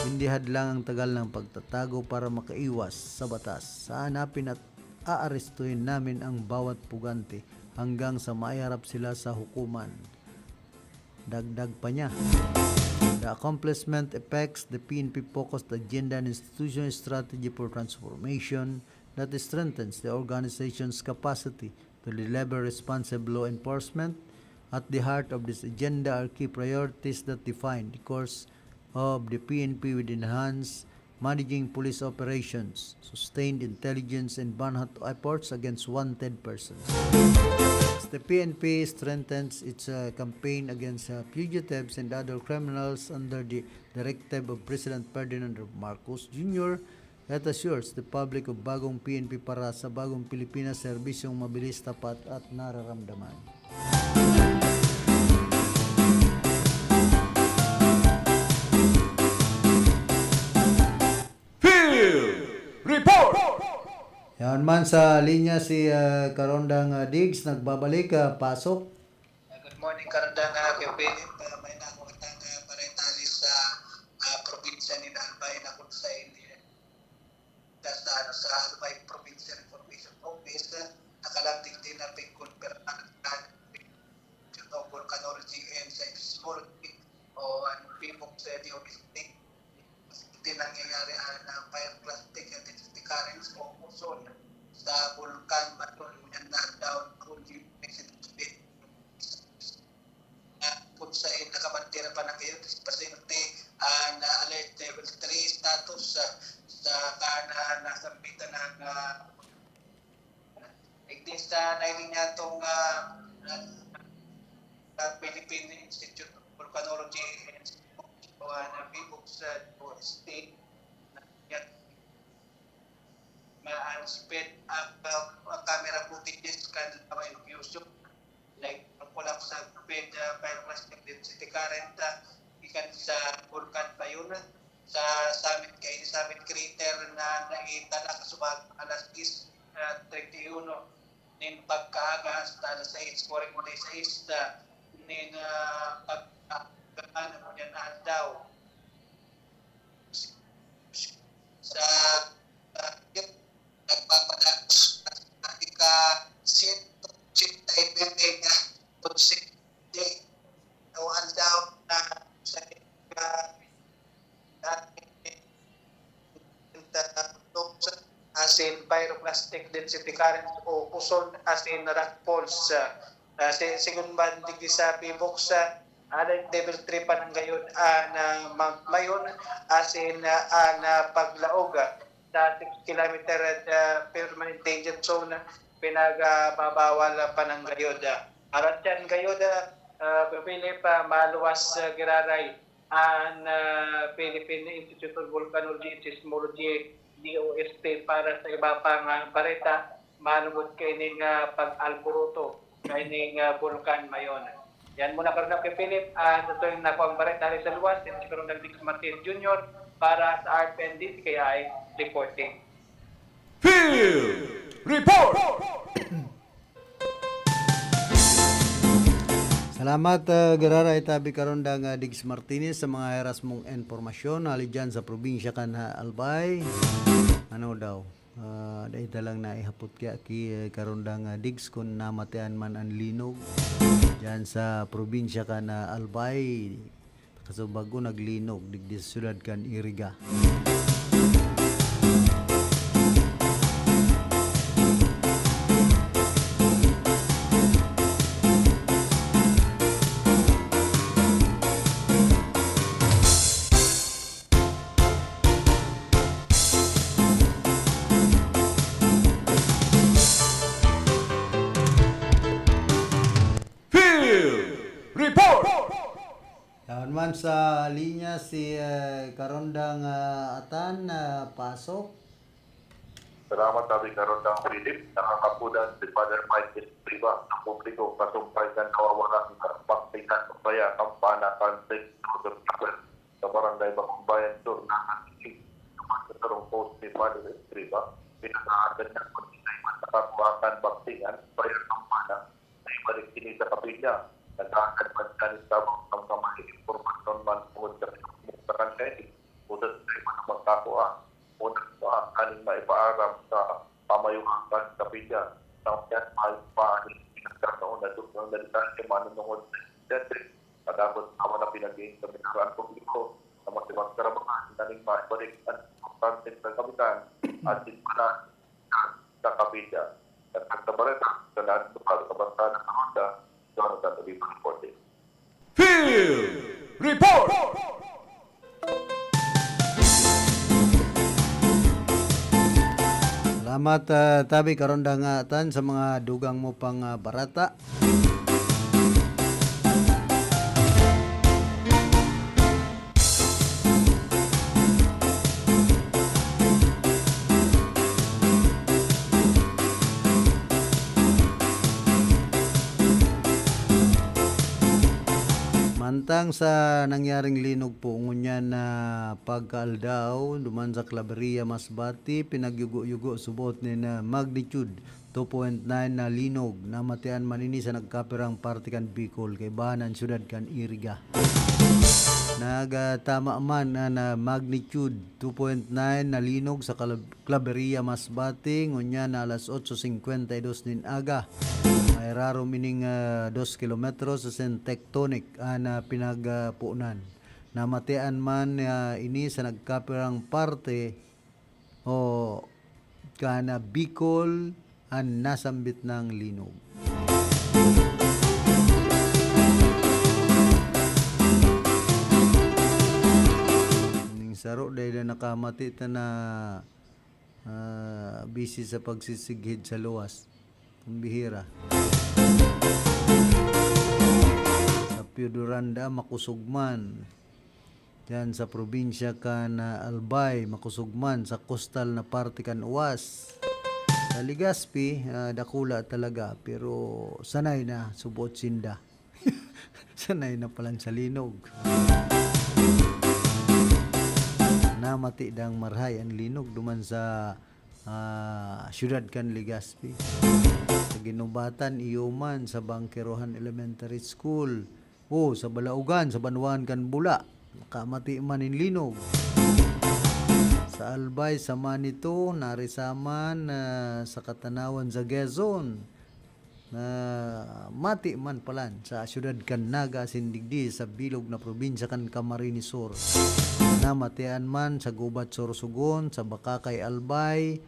hindi hadlang ang tagal ng pagtatago para makaiwas sa batas. Sa hanapin at aarestuhin namin ang bawat pugante hanggang sa maiharap sila sa hukuman. Dagdag pa niya. The accomplishment affects the PNP focused agenda and institutional strategy for transformation that strengthens the organization's capacity to deliver responsive law enforcement. At the heart of this agenda are key priorities that define the course of the PNP with enhanced managing police operations, sustained intelligence, and manhunt efforts against wanted persons. As the PNP strengthens its campaign against fugitives and other criminals under the directive of President Ferdinand Marcos Jr., that assures the public of bagong PNP para sa bagong Pilipinas, serbisyong mabilis, tapat at nararamdaman. Field Report! Yan man sa linya si Karondang Diggs, nagbabalik, pasok. Good morning, Karondang Kevin. May nakukatang parentalis sa probinsya ni Albay na kung sa sa Albay Provincial Information Office, nakalagting din na pag-conferan ng volcanology and small o pimok sa geomistic. Hindi nangyayari na fire plastic at currents o ozone sa vulkan matulungan na down kung kung sa nakabantira pa na kayo. Pasyente na alert level 3 status sa nasambitan ng igdin sa nailing niya itong Philippine Institute of Volcanology and na PIVOX state ma-speed up camera footages kan use like collapse sa pyroclastic density current ikan sa vulkan pa yun sa summit crater na nakita na kasubag alas 10:31 nin pagkaaga sa alas 6 scoring mo na 6 nin pagkaan mo yan daw sa nagpapadags ika sit IPP nga tunsik day nawan daw na sa as in pyroclastic density current o puson as in rock falls sigun man digdi sa PIVOX alert level 3 pa ng gayon na mayon as in na paglaog sa 6 kilometer permanent danger zone pinagbabawal pa ng gayon. Arat yan gayon Philip maluwas giraray ang Philippine Institute of Volcanology and Seismology DOST para sa iba pang bareta manumod kaining pag-alboroto kaining vulkan mayon. Yan muna karon na kay Philip ito yung nakuang bareta sa luwas yan si Karon Dix Martin Jr. para sa RPND kaya reporting. Field Report! Salamat Gerara itabi karon dang Diggs Martinez sa mga heras mong informasyon ali dyan sa probinsya kan Albay. Ano daw? Dahil talang naihapot kaya ki karon dang Diggs kung namatian man ang linog dyan sa probinsya kan Albay. Kaso bago naglinog digdi sa syudad kan Iriga. Man sa linya si Karondang Atan pasok. Salamat sabi Karondang Philip. Nakakapudan si Father Mike Espriva ng publiko pasumpay ng kawawalan ng baktikan o kaya kampana kantik sa barangay Bakumbayan Sur na natin sa tarong post ni Father Espriva. Pinag-aagal niya kung sinay man nakakuhakan baktingan kaya kampana na ibalik sini sa kapilya. Nag-aagal man siya ni Sabang ng kamay informasyon man tungkol sa pinagmuktakan kayo. Udas tayo man ang magkakuha. Unas pa kaning maipaaram sa pamayuhan sa kapilya. Nang yan maipaanin pinagkakaon na doon ng nalitan siya manunungod sa Cedric. Kadabot naman na pinag-iing sa minaraan publiko na masibag karabangan naning maibalik ang importante sa kapitan at sinmanan sa kapilya. At ang tabareta sa lahat ng kabansa ng Honda Jonathan Oliva reporting. Field Report! Salamat tabi karon dangatan sa mga dugang mo pang barata. Mantang sa nangyaring linog po ngunyan na pagkaaldaw duman sa Claveria Masbati pinagyugo-yugo subot ni na magnitude 2.9 na linog namatian manini sa nagkapirang parte kan Bicol kay bahanan syudad kan Iriga. Nagatama man na magnitude 2.9 na linog sa Claveria Masbati ngunyan na alas 8:52 nin aga. May raro mining 2 kilometro sa tectonic na pinagpuunan. Namatian man ini sa nagkapirang parte o kana Bicol ang nasambit ng linog. Saro dahil na nakamati ta na busy sa pagsisighid sa luwas. Ang bihira. Sa Piodoranda, makusugman. Diyan sa probinsya ka na Albay, makusugman. Sa coastal na parte kan Uwas. Sa Legazpi, dakula talaga. Pero sanay na, subot sinda. Sanay na palang sa linog. Namati dang marhay ang linog duman sa syudad kan Legazpi. Sa Ginubatan, Iyuman, sa Bangkerohan Elementary School. Sa Balaugan, sa Banwan kan Bula. Nakamati man in linog. Sa Albay, sa Manito, narisaman sa Katanawan, sa Quezon. Mati man palan sa syudad kan Naga, Sindigdi, sa bilog na probinsya kan Camarines Sur. Namatian man sa Gubat, Sorsogon, sa Bakakay, Albay.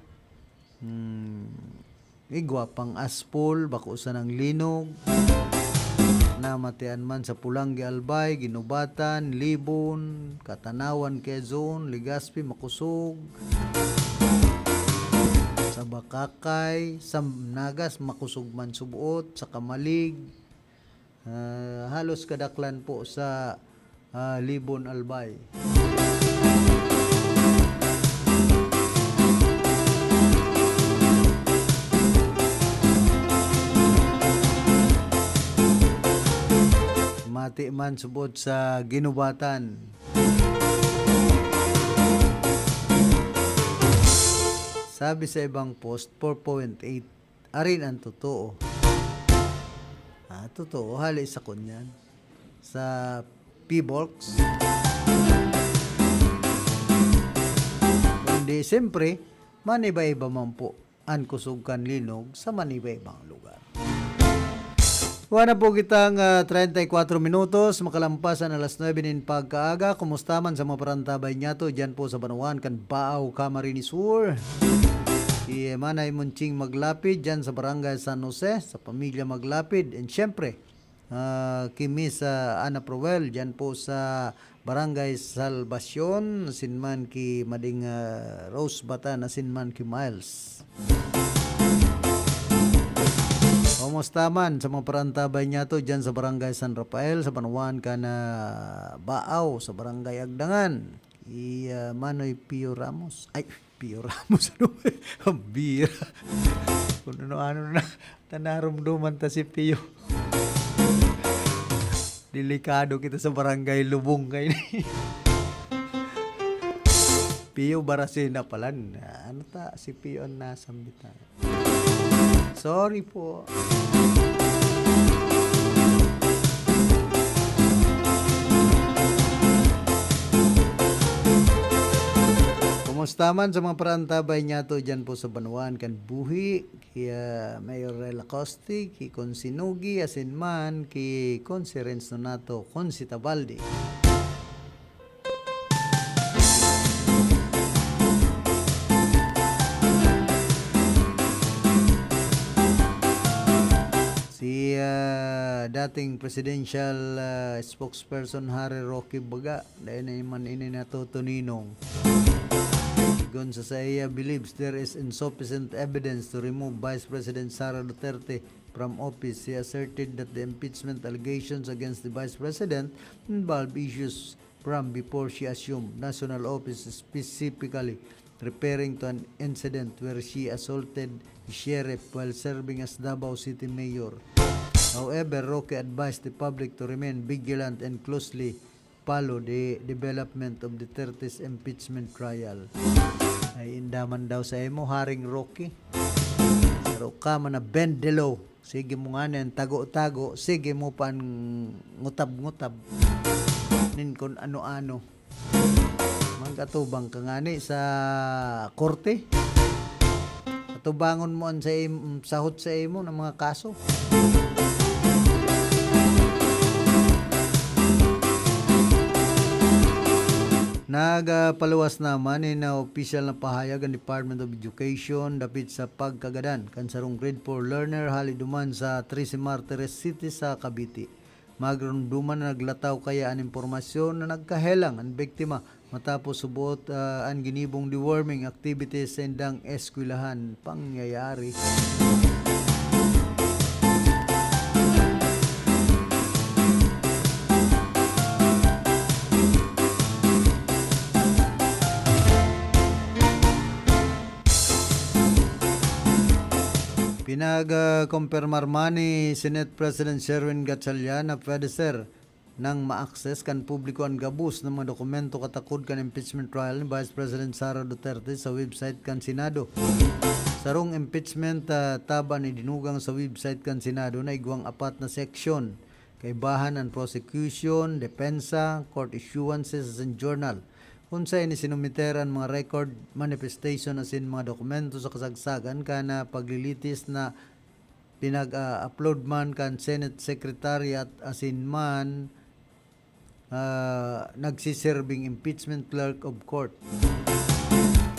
Igwa pang Aspol, Bakusan ng Linog. Namatian man sa Pulangi, Albay, Ginubatan, Libon, Katanawan, Quezon, Legazpi, Makusog. Sa Bakakay, sa Nagas, Makusog man Subuot, sa Kamalig. Halos kadaklan po sa Libon, Albay. Mati man subot sa Ginubatan. Sabi sa ibang post, 4.8. Arin ang totoo. Totoo. Hali sa kunyan. Sa P-Box. Kundi, siyempre, maniba-iba man po ang kusugkan linog sa maniba-ibang lugar. Wala po kitang 34 minutos, makalampasan alas 9 nin pagkaaga. Kumusta man sa mga parantabay niya to, dyan po sa Banuan, kan Baaw, Camarines Sur. Manay Munching Maglapid, dyan sa Barangay San Jose, sa pamilya Maglapid. And syempre, kimi sa Ana Proel, dyan po sa Barangay Salvacion, sinman ki Mading Rose Bata, na sinman ki Miles. Kumusta man sa mga parantabay niya to dyan sa Barangay San Rafael, sa Banuan ka na Baaw, sa Barangay Agdangan. Manoy Pio Ramos. Ay, Pio Ramos. Ano ba? Bira. Kung ano na. Tanarumduman ta si Pio. Delikado kita sa Barangay Lubong kayo. Pio Barasina palan. Ano ta? Si Pio ang nasambitan. Sorry po. Kumusta man sa mga parantabay niya to dyan po sa Banuan kan Buhi, kaya Mayor Rela Costi, ki Konsinugi, asin man ki Konsi Renzo Nato, Konsi Tabaldi. Dating presidential spokesperson Harry Roque Baga, dahil na man natuto ninong. Gonza Saya believes there is insufficient evidence to remove Vice President Sara Duterte from office. He asserted that the impeachment allegations against the Vice President involve issues from before she assumed national office, specifically referring to an incident where she assaulted the sheriff while serving as Davao City Mayor. However, Roque advised the public to remain vigilant and closely follow the development of the Duterte's impeachment trial. Ay indaman daw sa imo, Haring Roque. Pero ka man na bendelo. Sige mo nga na tago-tago. Sige mo pan ngutab-ngutab. Nin kon ano-ano. Magkatubang ka nga ni sa korte. Katubangon mo sa sahot sa imo ng mga kaso. Nagpaluwas naman na opisyal na pahayag ang Department of Education dapit sa pagkagadan kansarong grade 4 learner haliduman sa Trece Martires City sa Cavite. Magrumduman na naglataw kaya ang impormasyon na nagkahelang ang biktima matapos subot ang ginibong deworming activities sa indang eskwelahan pangyayari. Pinag-kumpirmar man ni Senate President Sherwin Gatchalian na pwede sir nang ma-access kan publiko ang gabus ng mga dokumento katakod kan impeachment trial ni Vice President Sara Duterte sa website kan Senado. Sarong impeachment taban ni dinugang sa website kan Senado na igwang 4 na seksyon. Kaibahan ang prosecution, depensa, court issuances and journal. Unsay ni sinumiteran mga record manifestation asin mga dokumento sa kasagsagan kana paglilitis na pinag-upload man kan Senate Secretariat asin man nagsiserving impeachment clerk of court.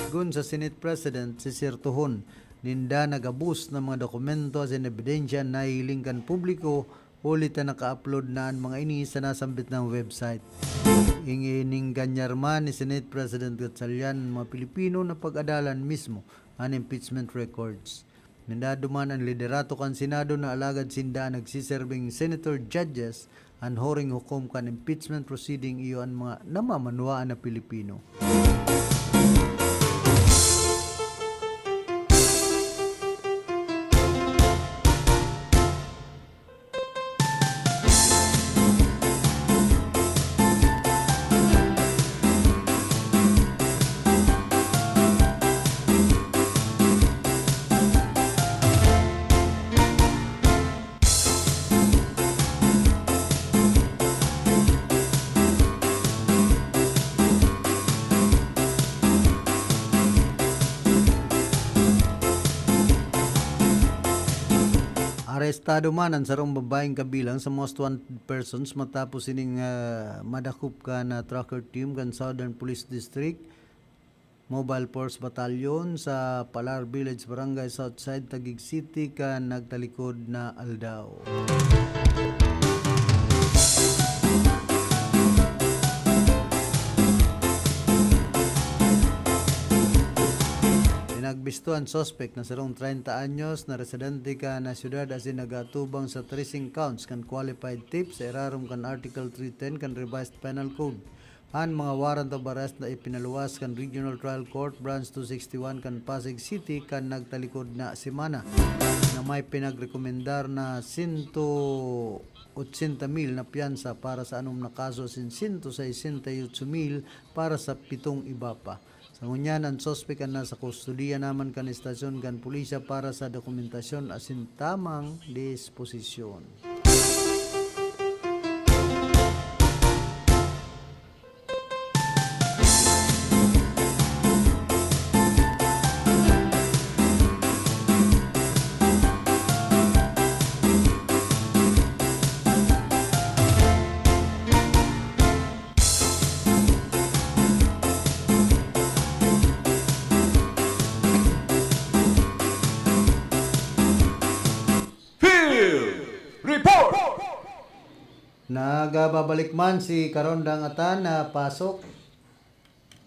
Gun sa Senate President si Sir Tuhon, ninda nagabus ng mga dokumento asin ebidensya na hiling kan publiko ulit na naka-upload na ang mga ini sa nasambit ng website. Ining ganyar man ni Senate President Gatchalian mga Pilipino na pag-adalan mismo ang impeachment records. Nindado man ang liderato kan Senado na alagad sinda nagsiserving senator judges ang horing hukom kan impeachment proceeding iyo ang mga namamanwaan na Pilipino. Arestado man ang sarong babaeng kabilang sa most wanted persons matapos ining madakop ka na tracker team kan Southern Police District Mobile Force Battalion sa Palar Village, Barangay Southside, Taguig City kan nagtalikod na Aldao. Pinagbisto ang suspect na sarong 30 anyos na residente ka na syudad asin nagatubang sa tracing counts kan qualified tips sa irarom kan Article 310 kan Revised Penal Code. Ang mga warrant of arrest na ipinaluwas kan Regional Trial Court Branch 261 kan Pasig City kan nagtalikod na semana na may pinagrekomendar na 180,000 na piyansa para sa anom na kaso sin 168,000 para sa 7 iba pa. Sa ngunyan, ang sospek ang nasa kustudiya naman kan istasyon kan pulisya para sa dokumentasyon asin tamang disposisyon. Nagababalik man si Karondang Atan na pasok.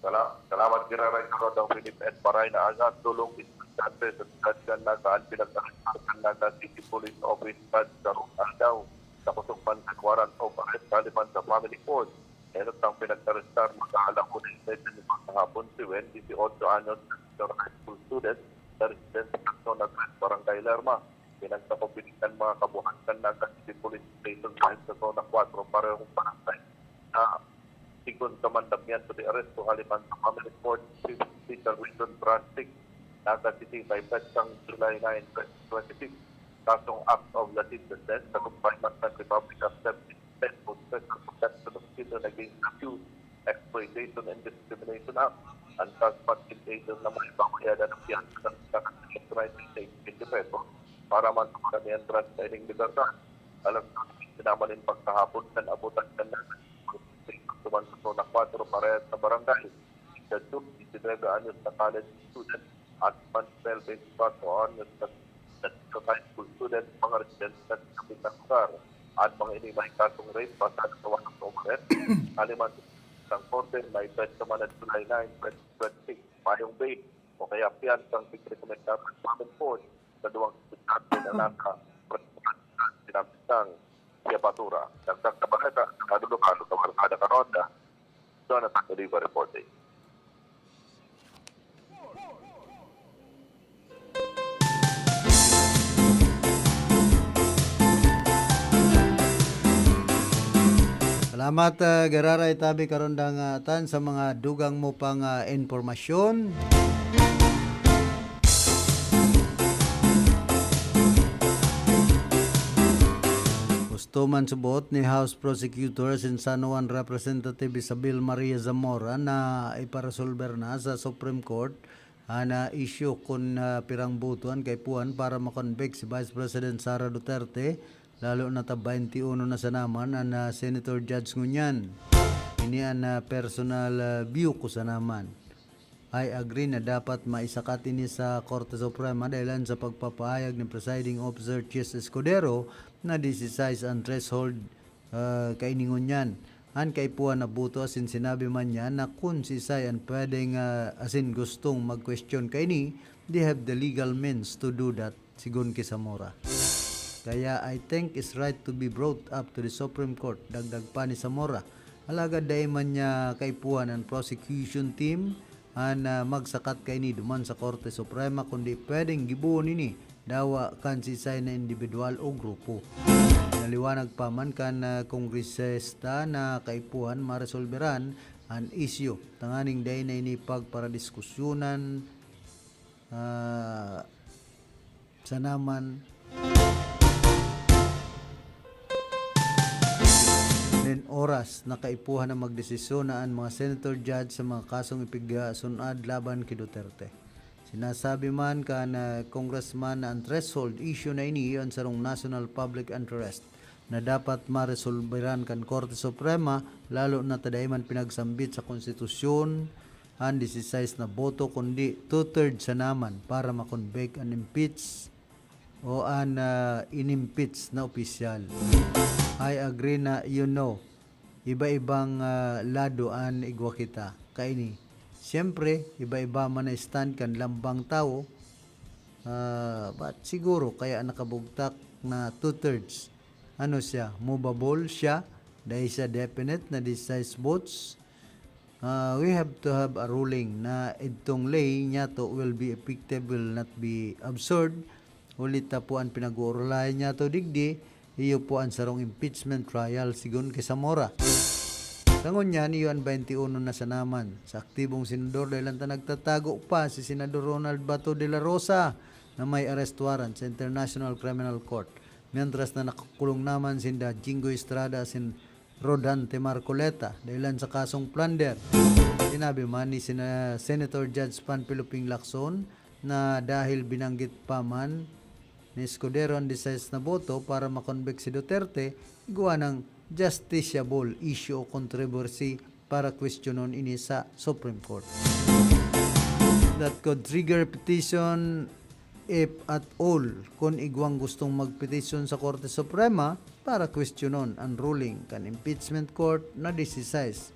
Salamat kiraray Karondang Philip at Paray na agad tulong iskante sa kadgan na kaan pinagkakasarkan na ka City Police Office at Karong Aldaw sa kusukpan sa warrant of arrest kaliman sa family court. Enot ang pinagkarestar magkaalang ko ng station ni Pagkahapon si Wen, 18 anyos na high school student sa residence ng Barangay Lerma. Pinagkakopinikan mga kabuhatan na City Police Station sa zona 4 parehong barangay na sigon sa mandamyan to the arrest to haliman sa family court Peter Wilson Branch 6 na City by Petang July 9, 2026 kasong act of lascivious citizenship sa confinement ng Republic of Service for protection of children against abuse, exploitation and discrimination act ang suspect agent na may babayada ng piyansa ng kakasitry sa 20 pesos para man sa mga entrance sa ining libertad. Alam na sinamalin pagkahapon kan abutan kan na tuman sa zona 4 parehas sa barangay. Sa June, 19 anyos na college student at Mansell 24 anyos na high school student, mga residents na kapitan lugar at mga inimay kasong rape pasag sa walang overhead. Aliman sang korte may pwede naman at July 9, 2026, mayong bail o kaya piyansang pagrekomenda sa Supreme Court sa duwang estudyante na sinabitang siyapatura. Dagdag na balita sa kadulukalo sa Barkada Karonda, Jonathan Oliva reporting. Salamat Gerara itabi karon tan sa mga dugang mo pang informasyon. Gusto man subot ni House Prosecutor in San Juan Representative Isabel Maria Zamora na iparesolver na sa Supreme Court na issue kun pirang butuan kay puan para makonvict si Vice President Sara Duterte, lalo na ta 21 na sa naman ang Senator Judge Ngunyan. Ini ang personal view ko sa naman. I agree na dapat maisakat ini sa Korte Suprema dahil sa pagpapahayag ni Presiding Officer Chis Escudero na this is size and threshold kay ni Ngunyan. An kay puan na buto asin sinabi man niya na kung si Sayan pwedeng asin gustong mag-question kay ni, they have the legal means to do that, sigun kay Zamora. Kaya I think it's right to be brought up to the Supreme Court. Dagdag pa ni Zamora. Alagad day man niya kay puan ang prosecution team ang magsakat kay ni duman sa Korte Suprema kundi pwedeng gibuon ini dawa kan si Say na individual o grupo. Naliwanag pa man kan kongresista na kay puan maresolveran ang issue. Tanganing day na ini para diskusyonan sa naman then oras na kaipuhan na magdesisyon na ang mga senator judge sa mga kasong ipigsunad laban kay Duterte. Sinasabi man ka na congressman na ang threshold issue na ini yon sa national public interest na dapat maresolveran kan Korte Suprema, lalo na taday man pinagsambit sa konstitusyon ang 16 na boto kundi 2/3 sa naman para makonvict and impeach o an inimpeach na opisyal. I agree na iba-ibang lado an igwa kita. Kaini, siyempre, iba-iba man na stand kan lambang tao, but siguro kaya nakabugtak na 2/3. Ano siya? Movable siya dahil siya definite na decisive votes. We have to have a ruling na itong lay niya to will be effective, will not be absurd. Ulit po ang pinag-uuralay niya to digdi, iyo po ang sarong impeachment trial sigun kay Zamora. Sangon niya niyo ang 21 na sa naman. Sa aktibong senador dahil ang nagtatago pa si Senador Ronald Bato de la Rosa na may arrest warrant sa International Criminal Court. Mientras na nakakulong naman sinda Jingo Estrada sin Rodante Marcoleta dahil sa kasong plunder. Sinabi man ni Senator Judge Panfiloping Lacson na dahil binanggit pa man ni Escudero ang 16 na boto para makonvict si Duterte, igawa ng justiciable issue o controversy para questionon ini sa Supreme Court. That could trigger petition if at all kung igwang gustong magpetisyon sa Korte Suprema para questionon ang ruling kan impeachment court na 16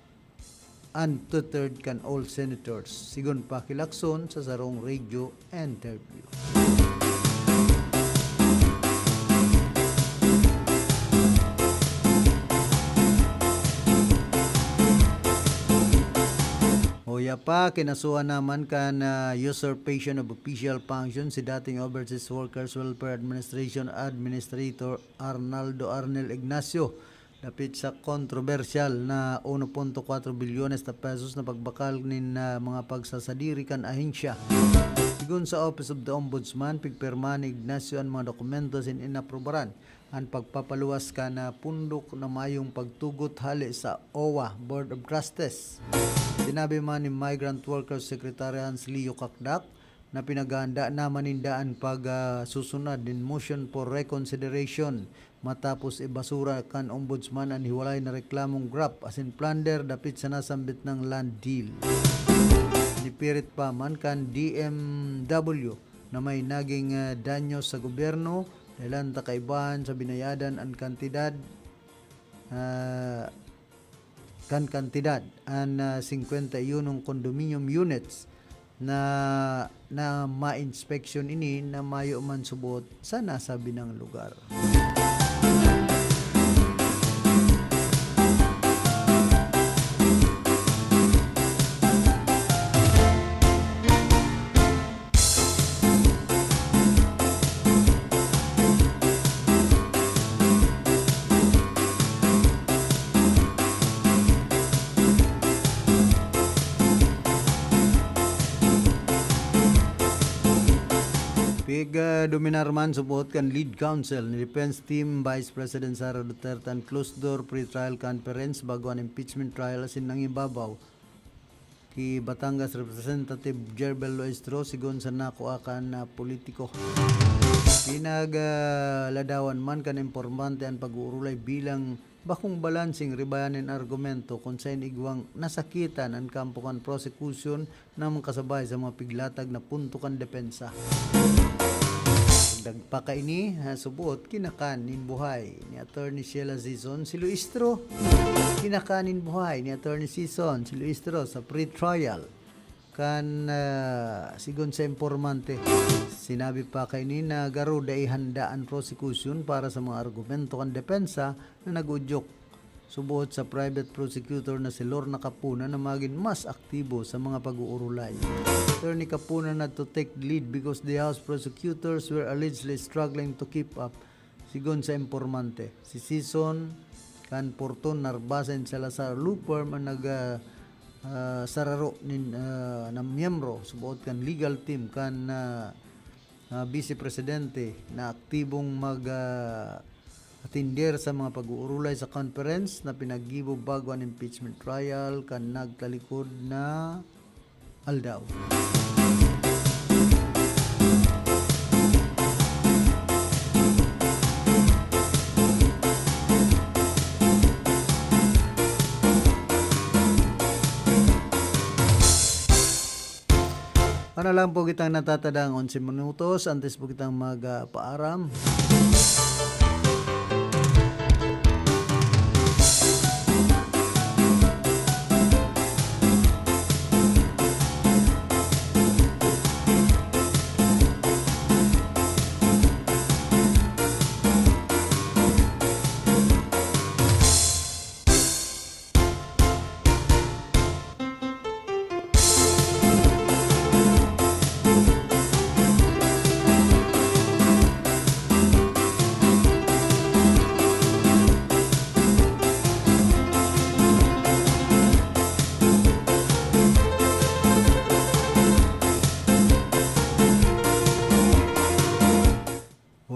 and 2/3 kan all senators. Sigon pa kilakson sa sarong radio interview. Hoya pa, kinasuhan naman ka na usurpation of official function si dating Overseas Workers Welfare Administration Administrator Arnaldo Arnel Ignacio dapit sa kontrobersyal na 1.4 bilyones na pesos na pagbakal nin mga pagsasadiri kan ahensya. Sigun sa Office of the Ombudsman, pigpirma ni Ignacio ang mga dokumento sin inaprobaran ang pagpapaluwas ka na pundok na mayong pagtugot hali sa OWA Board of Trustees. Sinabi man ni Migrant Workers Secretary Hans Leo Kakdak na pinaganda naman nindaan pag-susunod din motion for reconsideration matapos ibasura kan ombudsman ang hiwalay na reklamong graft as in plunder dapit sa nasambit ng land deal. Nipirit pa man kan DMW na may naging danyo sa gobyerno dahil ang takaibahan sa binayadan ang kantidad kan kantidad an 51 condominium units na ma-inspection ini na mayo man subot sa nasabi ng lugar. Dominar man subot kan lead counsel ni Defense Team Vice President Sara Duterte ang closed door pre-trial conference bago ang impeachment trial asin nang ibabaw ki Batangas Representative Jerbel Loestro sigon sa nakuakan na politiko. Pinagladawan man kan impormante ang pag-uurulay bilang bakong balancing ribayanin argumento kung saan igwang nasakitan ang kampo kan prosecution na kasabay sa mga piglatag na punto kan depensa. Dagpaka ini subot kinakanin buhay ni Attorney Sheila Zizon si Luistro. Kinakanin buhay ni Attorney Zizon si Luistro sa pre-trial kan sigon sa informante. Sinabi pa kay ni na garo day handaan prosecution para sa mga argumento kan depensa na nagudyok subot sa private prosecutor na si Lorna Capuna na maging mas aktibo sa mga pag-uurulay. Attorney Capuna not to take lead because the House prosecutors were allegedly struggling to keep up. Sigon sa informante, si Sison kan Porton Narbasen Salazar Lupern ang sararo na miyembro subuot kan legal team kan Vice Presidente na aktibong atender sa mga pag-uurulay sa conference na pinaggibo bago ang impeachment trial kan nagtalikod na aldaw. Ano lang po kitang natatadang 11 minutos antes po kitang magpaaram.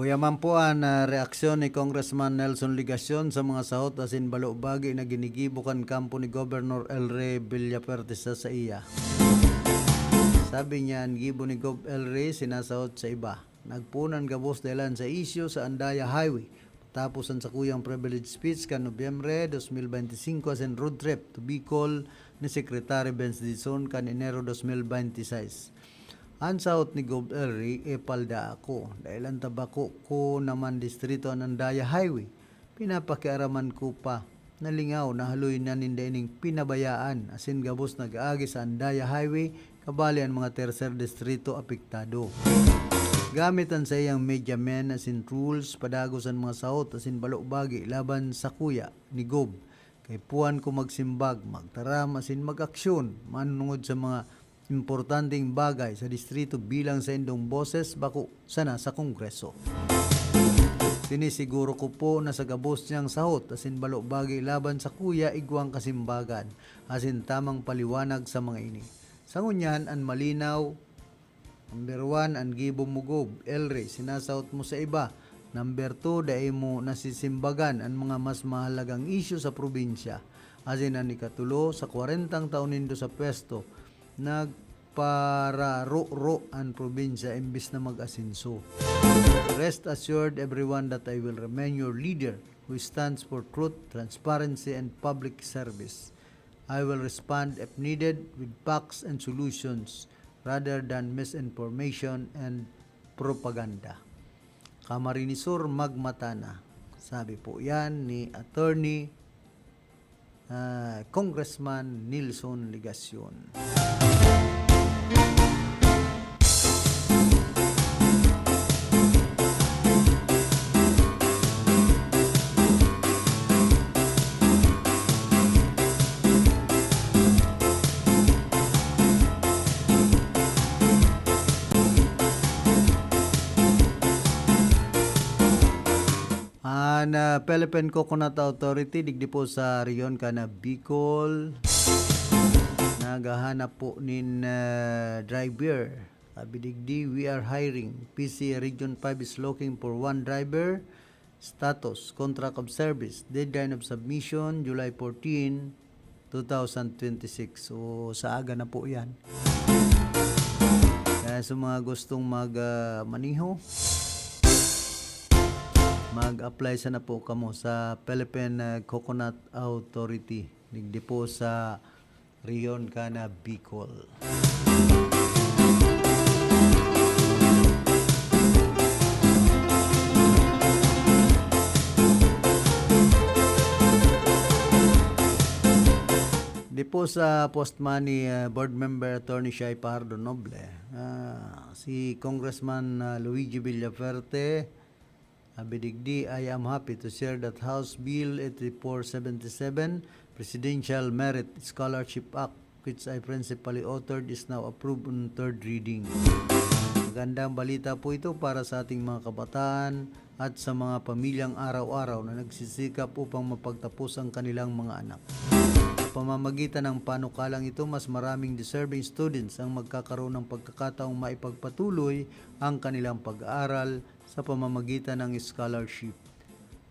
Huyaman po ang reaksyon ni Congressman Nelson Ligacion sa mga sahot asin balubagi na ginigibo kan kampo ni Governor Elre Villaperte sa iya. Sabi niya, ang gibo ni Gov Elre sinasahot sa iba. Nagpunan gabos dahilan sa isyu sa Andaya Highway. Tapos ang sakuyang privilege speech kan Nobyembre 2025 asin road trip to Bicol ni Secretary Benz Dizon kan Enero 2026. Ang sahot ni Gov Elre palda ako dahil ang tabako ko naman distrito ng Andaya Highway. Pinapakiaraman ko pa nalingaw na haloy na nindaning pinabayaan asin gabos nag-aagi sa Andaya Highway kabali ang mga tercer distrito apektado. Gamitan sa iyang media men asin rules padagos ang mga sahot asin balubagi laban sa kuya ni Gob. Kay puan ko magsimbag, magtaram asin mag-aksyon manungod sa mga importanteng bagay sa distrito bilang sa indong boses bako sana sa Kongreso. Sinisiguro ko po na sa gabos niyang sahot asin balubagi laban sa kuya igwang kasimbagan asin tamang paliwanag sa mga ini. Sa ngunyan ang malinaw. Number 1, ang gibo mo Gob Elre sinasahot mo sa iba. Number 2, dahil mo nasisimbagan ang mga mas mahalagang isyu sa probinsya. Asin ang ikatulo sa 40 taon nindo sa pwesto nagpararo ang probinsya imbis na mag-asinso. Rest assured everyone that I will remain your leader who stands for truth, transparency, and public service. I will respond if needed with facts and solutions rather than misinformation and propaganda. Camarinesor Magmatana. Sabi po yan ni Attorney Congressman Nilson Legacion. Na Philippine Coconut Authority digdi po sa riyon kana Bicol nagahanap po nin driver. Sabi digdi, we are hiring. PC Region 5 is looking for one driver. Status, contract of service. Deadline of submission, July 14, 2026. So, sa aga na po yan. Kaya sa mga gustong mag-maniho, mag-apply sana po kamo sa Philippine Coconut Authority. Digdi po sa riyon kana Bicol. Di po sa postman ni Board Member Attorney Shai Pahardo Noble, si Congressman Luigi Villaferte, Abidigdi, I am happy to share that House Bill 8477, Presidential Merit Scholarship Act, which I principally authored, is now approved on third reading. Magandang balita po ito para sa ating mga kabataan at sa mga pamilyang araw-araw na nagsisikap upang mapagtapos ang kanilang mga anak. Sa pamamagitan ng panukalang ito, mas maraming deserving students ang magkakaroon ng pagkakataong maipagpatuloy ang kanilang pag-aaral sa pamamagitan ng scholarship,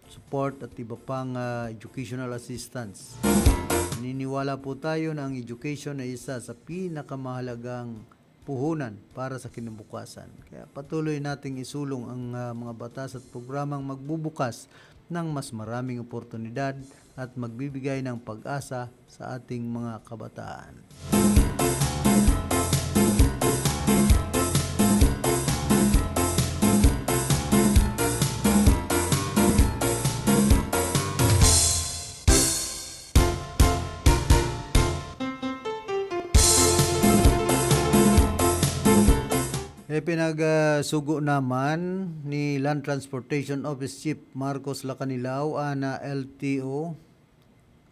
support at iba pang educational assistance. Naniniwala po tayo na ang education ay isa sa pinakamahalagang puhunan para sa kinabukasan. Kaya patuloy nating isulong ang mga batas at programang magbubukas ng mas maraming oportunidad at magbibigay ng pag-asa sa ating mga kabataan. Pinagsugo naman ni Land Transportation Office Chief Marcos Lacanilao ana LTO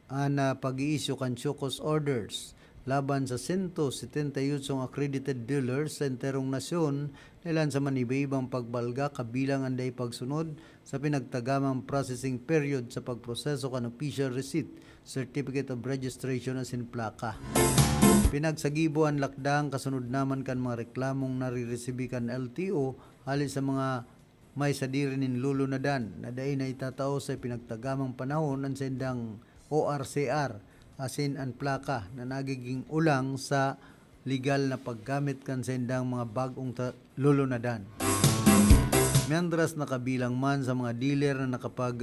ana pag-i-issue kan CHOCOS orders laban sa 178 accredited dealers sa enterong nasyon nilan sa maniba-ibang pagbalga kabilang anday pagsunod sa pinagtagamang processing period sa pagproseso kan official receipt, certificate of registration as in plaka. Pinagsagibuan lakdang kasunod naman kan mga reklamong nariresibi kan LTO hali sa mga may sadiri nin lulunadan na dahi na itatao sa pinagtagamang panahon ang sendang ORCR asin ang plaka na nagiging ulang sa legal na paggamit kan sendang mga bagong lulunadan. Mientras nakabilang man sa mga dealer na nakapag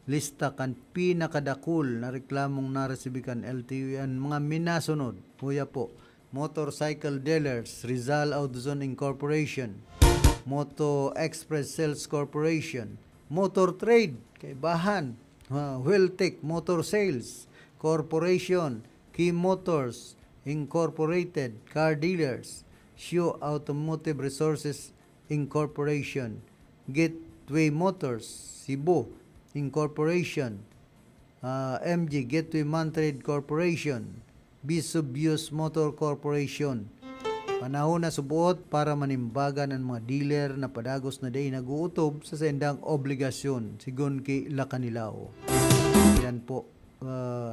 lista kan pinakadakul na reklamong naresibikan LTO yan mga minasunod. Huya po, Motorcycle Dealers, Rizal AutoZone Incorporation, Moto Express Sales Corporation, Motor Trade, Kaibahan, Welltech Motor Sales Corporation, Key Motors Incorporated, Car Dealers, Shio Automotive Resources Incorporation, Gateway Motors, Cebu Incorporation, MG Gateway Mantrade Corporation, Bisubius Motor Corporation. Panahon na subuot para manimbagan ang mga dealer na padagos na day naguutob sa sendang obligasyon sigon kay Lacanilao. Yan po,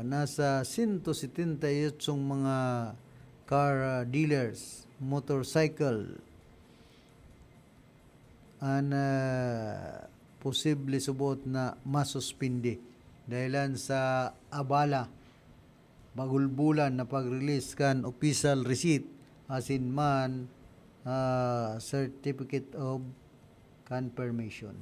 nasa 178 mga car dealers, motorcycle, posible subot na masuspindi dahilan sa abala bagulbulan na pag-release kan official receipt asin man certificate of confirmation.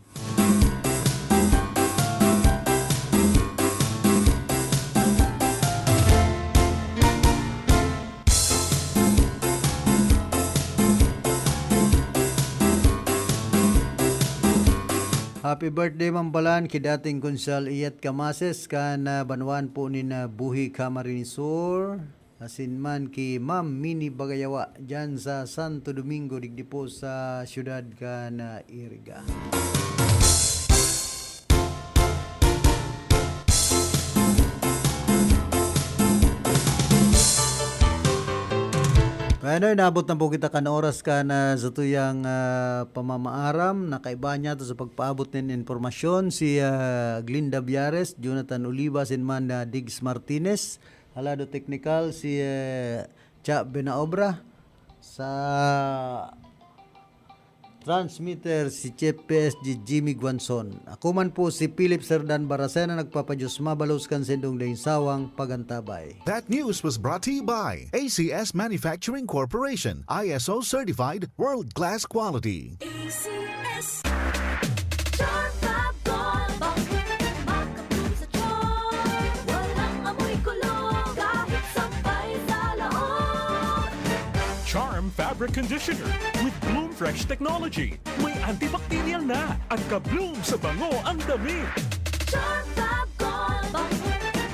Happy birthday Ma'am Balan kay dating Konsyal Iyat Kamases kan banwan po ni na Buhi Camarinesor. Asin man kay Ma'am Mini Bagayawa dyan sa Santo Domingo digdi po sa syudad kan Iriga. Ano, inabot na po kita kan oras ka na sa tuyang pamamaaram. Nakaiba niya to sa pagpaabot ng informasyon si Glinda Biares, Jonathan Olivas, and man Diggs Martinez. Halado Technical si Cha Benaobra. Sa transmitter si Chef PSG Jimmy Guanzon. Ako man po si Philip Serdan Barasena nagpapadyos mabalos kan sendong daing sawang pagantabay. That news was brought to you by ACS Manufacturing Corporation, ISO certified, world-class quality. ACS Charm Fab Gold Makapun sa charm Walang amoy kulong Kahit sampay sa loob Charm Fabric Conditioner with Bloom Fresh Technology. May antibacterial na at ka-bloom sa bango ang damit. Charm Fab Gold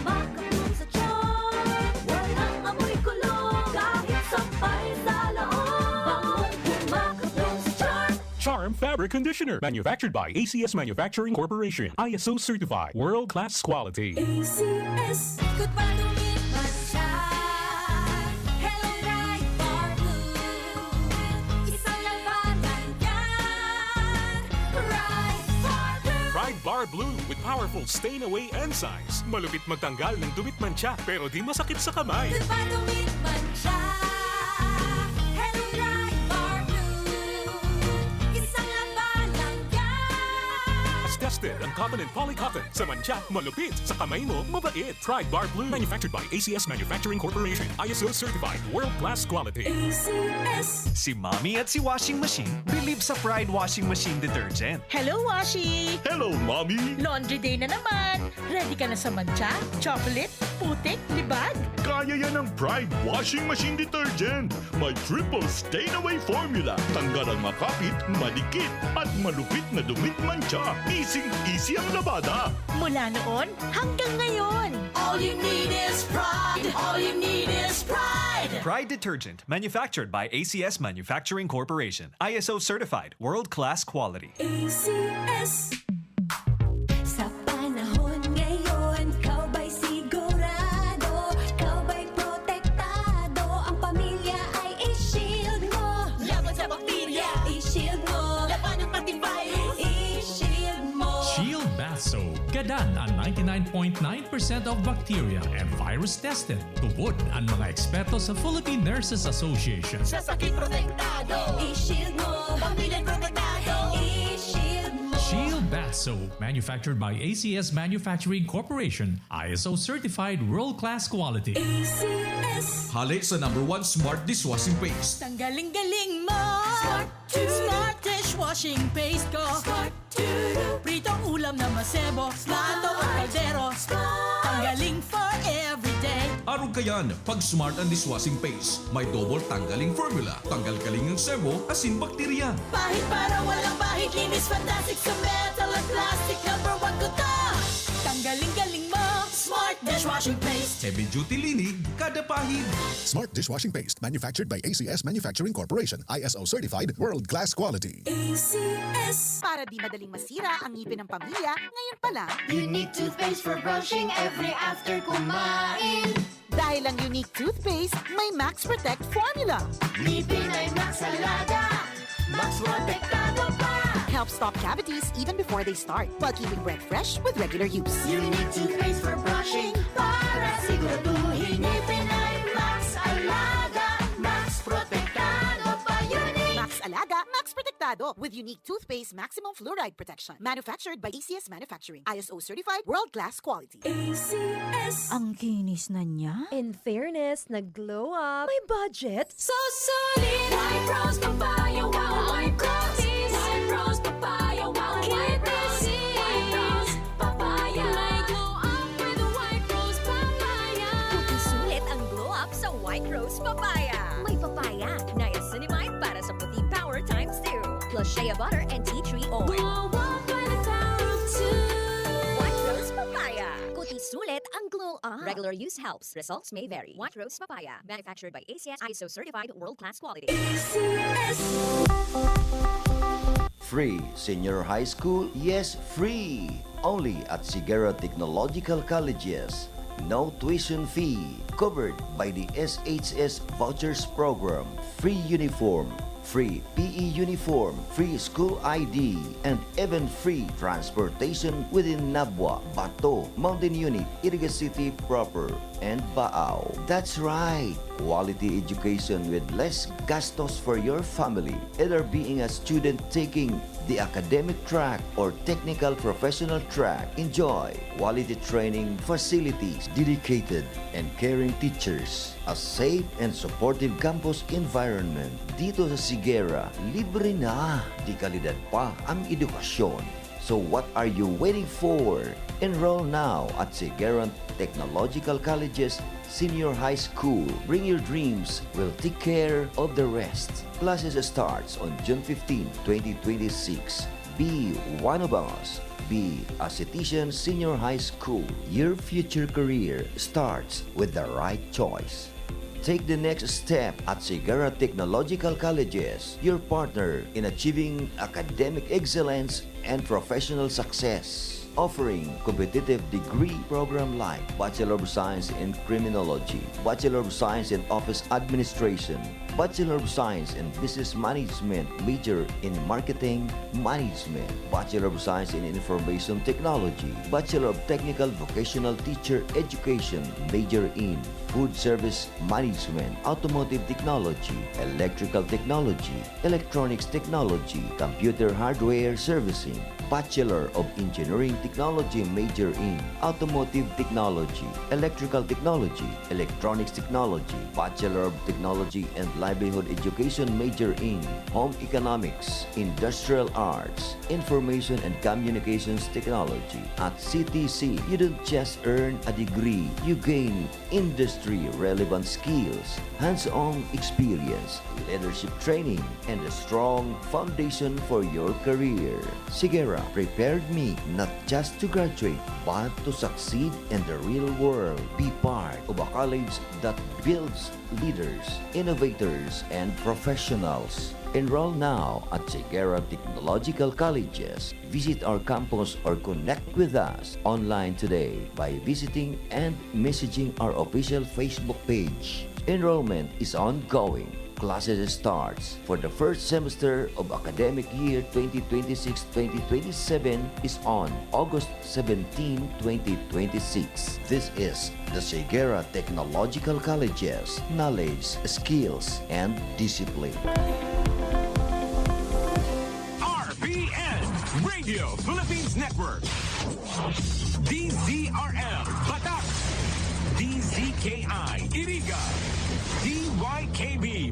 Makapun sa charm Walang amoy kulong Kahit sampay sa loob Makapun sa charm Charm Fabric Conditioner, manufactured by ACS Manufacturing Corporation, ISO certified, world-class quality. ACS Good pa dumit siya Hello Bright Bar Blue Isang labanan yan Bright Bar Blue Pride Bar Blue with powerful stain-away enzymes. Malupit magtanggal ng dumit mancha pero di masakit sa kamay. Good pa dumit siya Hello Bright Bar Blue Isang labanan yan As tested ang cotton and polycotton. Sa mancha, malupit. Sa kamay mo, mabait. Pride Bar Blue, manufactured by ACS Manufacturing Corporation, ISO certified, world-class quality. ACS Si Mommy at si Washing Machine believe sa Pride Washing Machine Detergent. Hello, Washi! Hello, Mommy! Laundry day na naman! Ready ka na sa mancha, chocolate, putik, libag? Kaya yan ng Pride Washing Machine Detergent. May triple stain-away formula. Tanggal ang makapit, madikit, at malupit na dumit mancha. Easy ang labada. Mula noon hanggang ngayon. All you need is pride All you need is pride Pride Detergent, manufactured by ACS Manufacturing Corporation, ISO certified, world-class quality. ACS Sa panahon ngayon Kau ba'y sigurado Kau ba'y protektado Ang pamilya ay i-shield mo Laban sa bakterya I-shield mo Laban ng pati virus I-shield mo Shield Bath Soap. Gadan ang 99.9% of bacteria and virus tested. Tubod ang mga eksperto sa Philippine Nurses Association. Sa sakit protektado I-shield mo Pamilya protektado I-shield mo Shield Bath Soap, manufactured by ACS Manufacturing Corporation, ISO certified, world-class quality. ACS Halik sa #1 Smart Dishwashing Paste. Tanggaling-galing mo! Smart dishwashing paste ko! Pritong ulam na masebo, plato at kaldero. Tanggaling for everyday. Arog kayan, pag Smart and Dishwashing Paste, may double tanggaling formula. Tanggal kaling ng sebo, asin bakterya. Pahit para walang bahid Linis fantastic sa metal at plastic #1 ko to Tanggaling-galing mo! Smart dishwashing paste Heavy duty linig, kada pahid. Smart Dishwashing Paste, manufactured by ACS Manufacturing Corporation, ISO certified, world-class quality. ACS Para di madaling masira ang ngipin ng pamilya, ngayon pa lang. Unique toothpaste for brushing every after kumain Dahil ang unique toothpaste, may Max Protect formula. Ngipin ay Max Alaga Max Protektado pa Helps stop cavities even before they start, while keeping breath fresh with regular use. Unique toothpaste for brushing Para siguraduhin ngipin ay Max Alaga Max Protektado pa Unique Max Alaga, Max Protectado with unique toothpaste maximum fluoride protection. Manufactured by ACS Manufacturing. ISO certified, world-class quality. ACS Ang kinis na niya. In fairness, nag-glow up. May budget. So solid White Rose Papaya Wow White Rose White Rose Papaya Wow White Rose White Rose Papaya May glow up with White Rose Papaya. Puti sulit ang glow up sa White Rose Papaya. May papaya, niacinamide para sa puti power times 2. Plus shea butter and tea tree oil. Glow up by the power Glow Up. Regular use helps. Results may vary. White Rose Papaya. Manufactured by ACS ISO certified world-class quality. Free senior high school? Yes, free! Only at Sigera Technological Colleges. No tuition fee. Covered by the SHS Vouchers Program. Free uniform. Free PE uniform, free school ID, and even free transportation within Nabwa, Bato, Mountain Unit, Iriga City proper, and Baao. That's right! Quality education with less gastos for your family, either being a student taking the academic track or technical professional track. Enjoy quality training facilities, dedicated and caring teachers, a safe and supportive campus environment. Dito sa Sigera, libre na. Di kalidad pa ang edukasyon. So what are you waiting for? Enroll now at Sigera Technological Colleges Senior High School. Bring your dreams. We'll take care of the rest. Classes starts on June 15, 2026. Be one of us. Be a Citizen Senior High School. Your future career starts with the right choice. Take the next step at Sigera Technological Colleges, your partner in achieving academic excellence and professional success. Offering competitive degree program like Bachelor of Science in Criminology, Bachelor of Science in Office Administration, Bachelor of Science in Business Management, major in Marketing Management, Bachelor of Science in Information Technology, Bachelor of Technical Vocational Teacher Education, major in Food Service Management, Automotive Technology, Electrical Technology, Electronics Technology, Computer Hardware Servicing, Bachelor of Engineering Technology, major in Automotive Technology, Electrical Technology, Electronics Technology, Bachelor of Technology and Livelihood Education, major in Home Economics, Industrial Arts, Information and Communications Technology. At CTC, you don't just earn a degree, you gain industry-relevant skills, hands-on experience, leadership training, and a strong foundation for your career. Sigera prepared me not just to graduate, but to succeed in the real world. Be part of a college that builds leaders, innovators, and professionals. Enroll now at Sigera Technological Colleges. Visit our campus or connect with us online today by visiting and messaging our official Facebook page. Enrollment is ongoing. Classes starts for the first semester of academic year 2026-2027 is on August 17, 2026. This is the Sigera Technological Colleges. Knowledge, skills, and discipline. RBN Radio Philippines Network. DZRL Batak. DZKI Iriga. DYKB